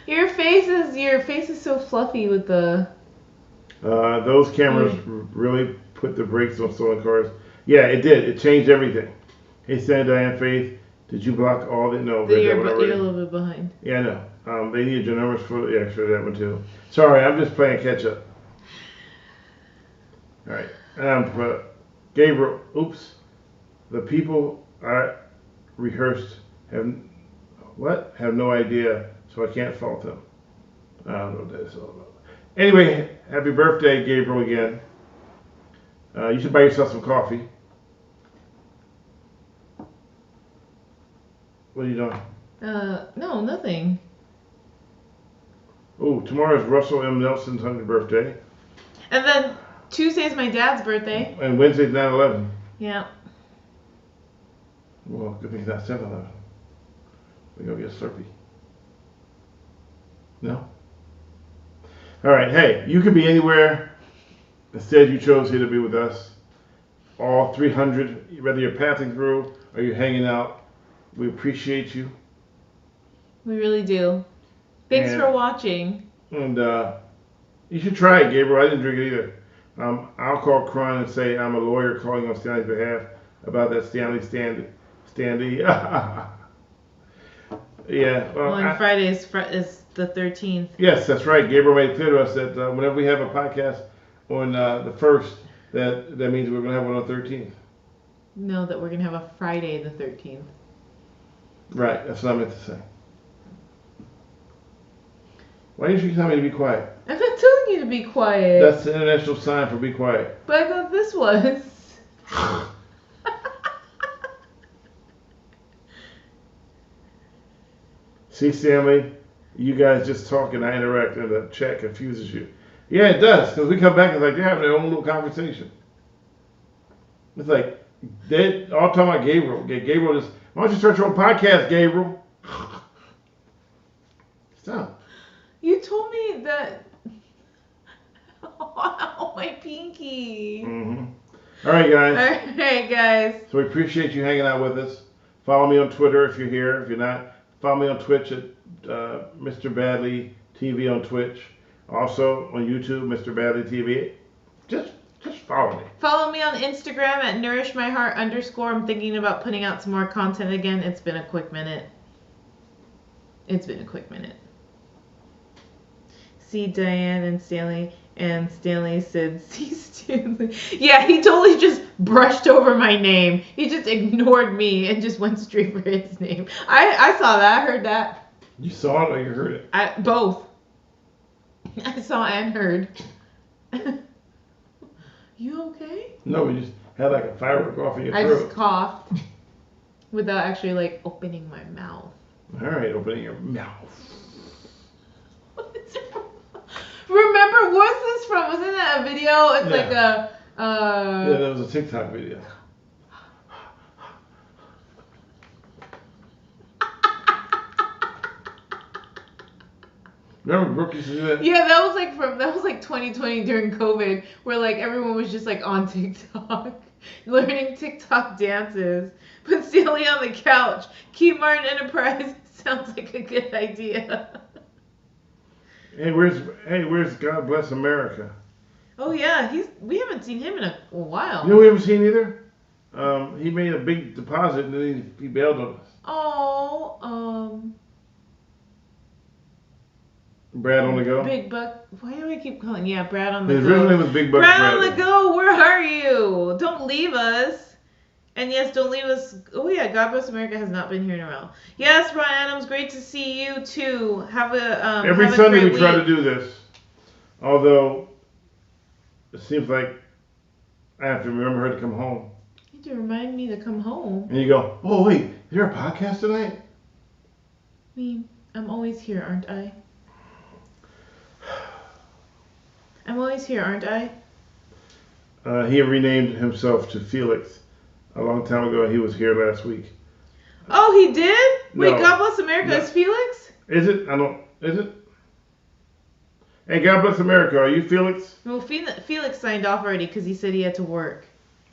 Your face is so fluffy with the. Those cameras really put the brakes on stolen cars. Yeah, it did. It changed everything. Hey, Stan, Diane, Faith, did you block all the? No, You're a little bit behind. Yeah, I know. They need genomics for that one too. Sorry, I'm just playing catch up. All right. Gabriel, oops. The people I rehearsed have no idea, so I can't fault them. I don't know what that's all about. Anyway, happy birthday, Gabriel, again. You should buy yourself some coffee. What are you doing? No, nothing. Oh, tomorrow's Russell M. Nelson's 100th birthday. And then Tuesday's my dad's birthday. And Wednesday's 9/11. Yeah. Well, good thing it's not 7/11. We go get a Slurpee. No? Alright, hey, you could be anywhere. Instead, you chose here to be with us. All 300, whether you're passing through or you're hanging out, we appreciate you. We really do. Thanks for watching. And you should try it, Gabriel. I didn't drink it either. I'll call Cron and say I'm a lawyer calling on Stanley's behalf about that Stanley. Yeah. Well, On Friday is the 13th. Yes, that's right. Gabriel made it clear to us that whenever we have a podcast on the 1st, that means we're going to have one on the 13th. No, that we're going to have a Friday the 13th. Right. That's what I meant to say. Why didn't you tell me to be quiet? I'm not telling you to be quiet. That's the international sign for be quiet. But I thought this was. See, Stanley, you guys just talk and I interact and the chat confuses you. Yeah, it does, because we come back and it's like they're having their own little conversation. It's like, they all talking about Gabriel. Gabriel just, why don't you start your own podcast, Gabriel? Stop. You told me that. Oh, my pinky. Mm-hmm. All right, guys. All right, guys. So we appreciate you hanging out with us. Follow me on Twitter if you're here. If you're not, follow me on Twitch at Mr. Badley TV on Twitch. Also on YouTube, Mr. Badley TV. Just follow me. Follow me on Instagram at nourishmyheart_. I'm thinking about putting out some more content again. It's been a quick minute. See Diane and Stanley. And Stanley said, see Stanley. Yeah, he totally just brushed over my name. He just ignored me and just went straight for his name. I saw that. I heard that. You saw it or you heard it? Both. I saw and heard. You okay? No, we just had like a firework off in your I throat. just coughed without actually like opening my mouth. All right, opening your mouth. Remember, what's this from? Wasn't that a video? It's like a. Yeah, that was a TikTok video. Remember Brooke used to do that? Yeah, that was like 2020 during COVID, where like everyone was just like on TikTok, learning TikTok dances. Put Stanley on the couch. Keep Martin Enterprise. Sounds like a good idea. Hey, where's God Bless America? Oh yeah, we haven't seen him in a while. You know we haven't seen either? He made a big deposit and then he bailed on us. Oh, Brad on the go? Big Buck. Why do I keep calling? Yeah, Brad on the His go. real name was Big Buck Brad on Brad. the go. Where are you? Don't leave us. And yes, don't leave us. Oh yeah, God Bless America has not been here in a while. Yes, Ron Adams, great to see you too. Have a Every have a Sunday great we try week. to do this. Although it seems like I have to remember her to come home. You need to remind me to come home. And you go, oh wait, is there a podcast tonight? I mean, I'm always here, aren't I? I'm always here, aren't I? He renamed himself to Felix a long time ago. He was here last week. Oh, he did? Wait, No. God Bless America No. is Felix? Is it? Is it? Hey, God Bless America. Are you Felix? Well, Felix signed off already because he said he had to work.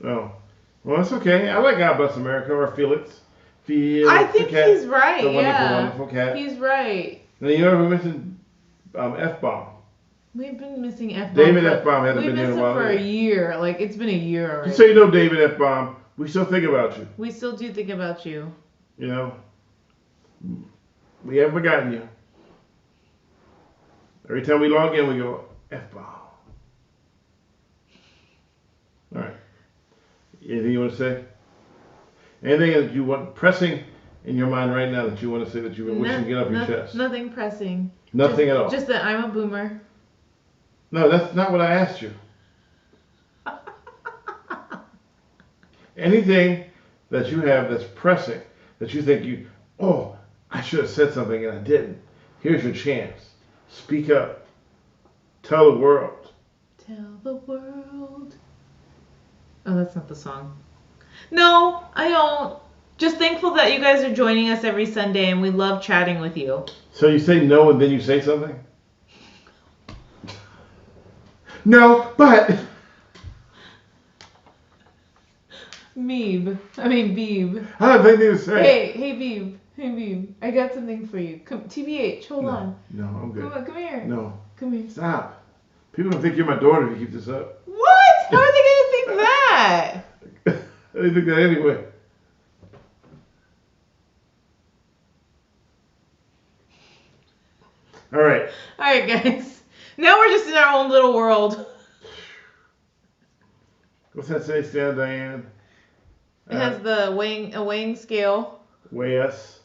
Oh. Well, that's okay. I like God Bless America or Felix. Felix I think the cat, he's right, the wonderful, yeah. wonderful cat. He's right. And you know we're missing F-bomb. We've been missing F-bomb. David F-bomb hasn't We've been here missed in a him while. for a year. Like, it's been a year already. Just so you know, David F-bomb, we still think about you. We still do think about you. You know? We haven't forgotten you. Every time we log in, we go, F-bomb. All right. Anything you want to say? Anything that you want pressing in your mind right now that you want to say that you've been wishing to get off your chest? Nothing pressing. Nothing at all. Just that I'm a boomer. No, that's not what I asked you. Anything that you have that's pressing, that you think I should have said something and I didn't. Here's your chance. Speak up. Tell the world. Tell the world. Oh, that's not the song. No, I don't. Just thankful that you guys are joining us every Sunday, and we love chatting with you. So you say no and then you say something? No, but... Beeb. Beeb. I don't think to say. Hey, Beeb. I got something for you. Come, TBH, hold on. No, I'm good. Come here. No. Come here. Stop. People don't think you're my daughter if you keep this up. What? How are they going to think that? They think that anyway. All right. All right, guys. Now we're just in our own little world. What's that say, Stan, Diane? It has a weighing scale. Weigh us.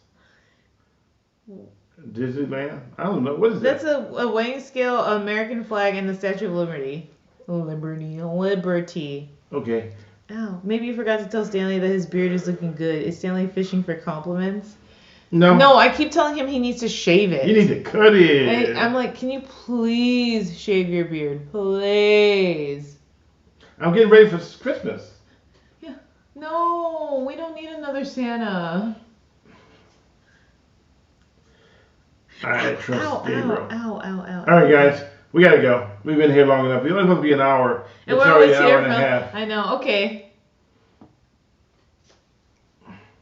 Disneyland? I don't know. What is that? That's a weighing scale, American flag, and the Statue of Liberty. Liberty. Okay. Ow. Maybe you forgot to tell Stanley that his beard is looking good. Is Stanley fishing for compliments? No. No, I keep telling him he needs to shave it. You need to cut it. I'm like, can you please shave your beard? Please. I'm getting ready for Christmas. Yeah. No, we don't need another Santa. I trust Gabriel. Ow. All right, guys. We got to go. We've been here long enough. It's only supposed to be an hour. And it's we're already always an here hour and a half. I know. Okay.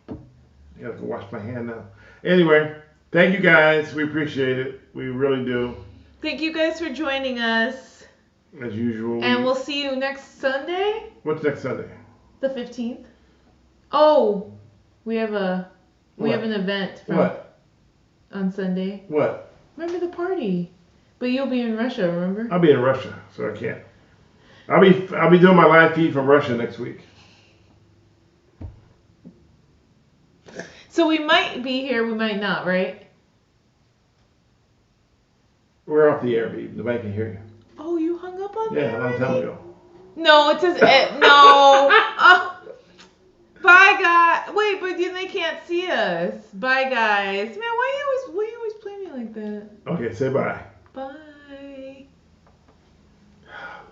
I got to go wash my hand now. Anyway, thank you guys. We appreciate it. We really do. Thank you guys for joining us. As usual. And we'll see you next Sunday. What's next Sunday? The 15th. Oh, we have an event on Sunday. What? Remember the party? But you'll be in Russia, remember? I'll be in Russia, so I can't. I'll be doing my live feed from Russia next week. So we might be here, we might not, right? We're off the air, babe. Nobody can hear you. Oh, you hung up on me? Yeah, a long time ago. No, it says no. Bye, guys. Wait, but then they can't see us. Bye, guys. Man, why you always play me like that? Okay, say bye. Bye.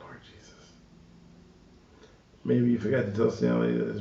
Lord Jesus. Maybe you forgot to tell Stanley that his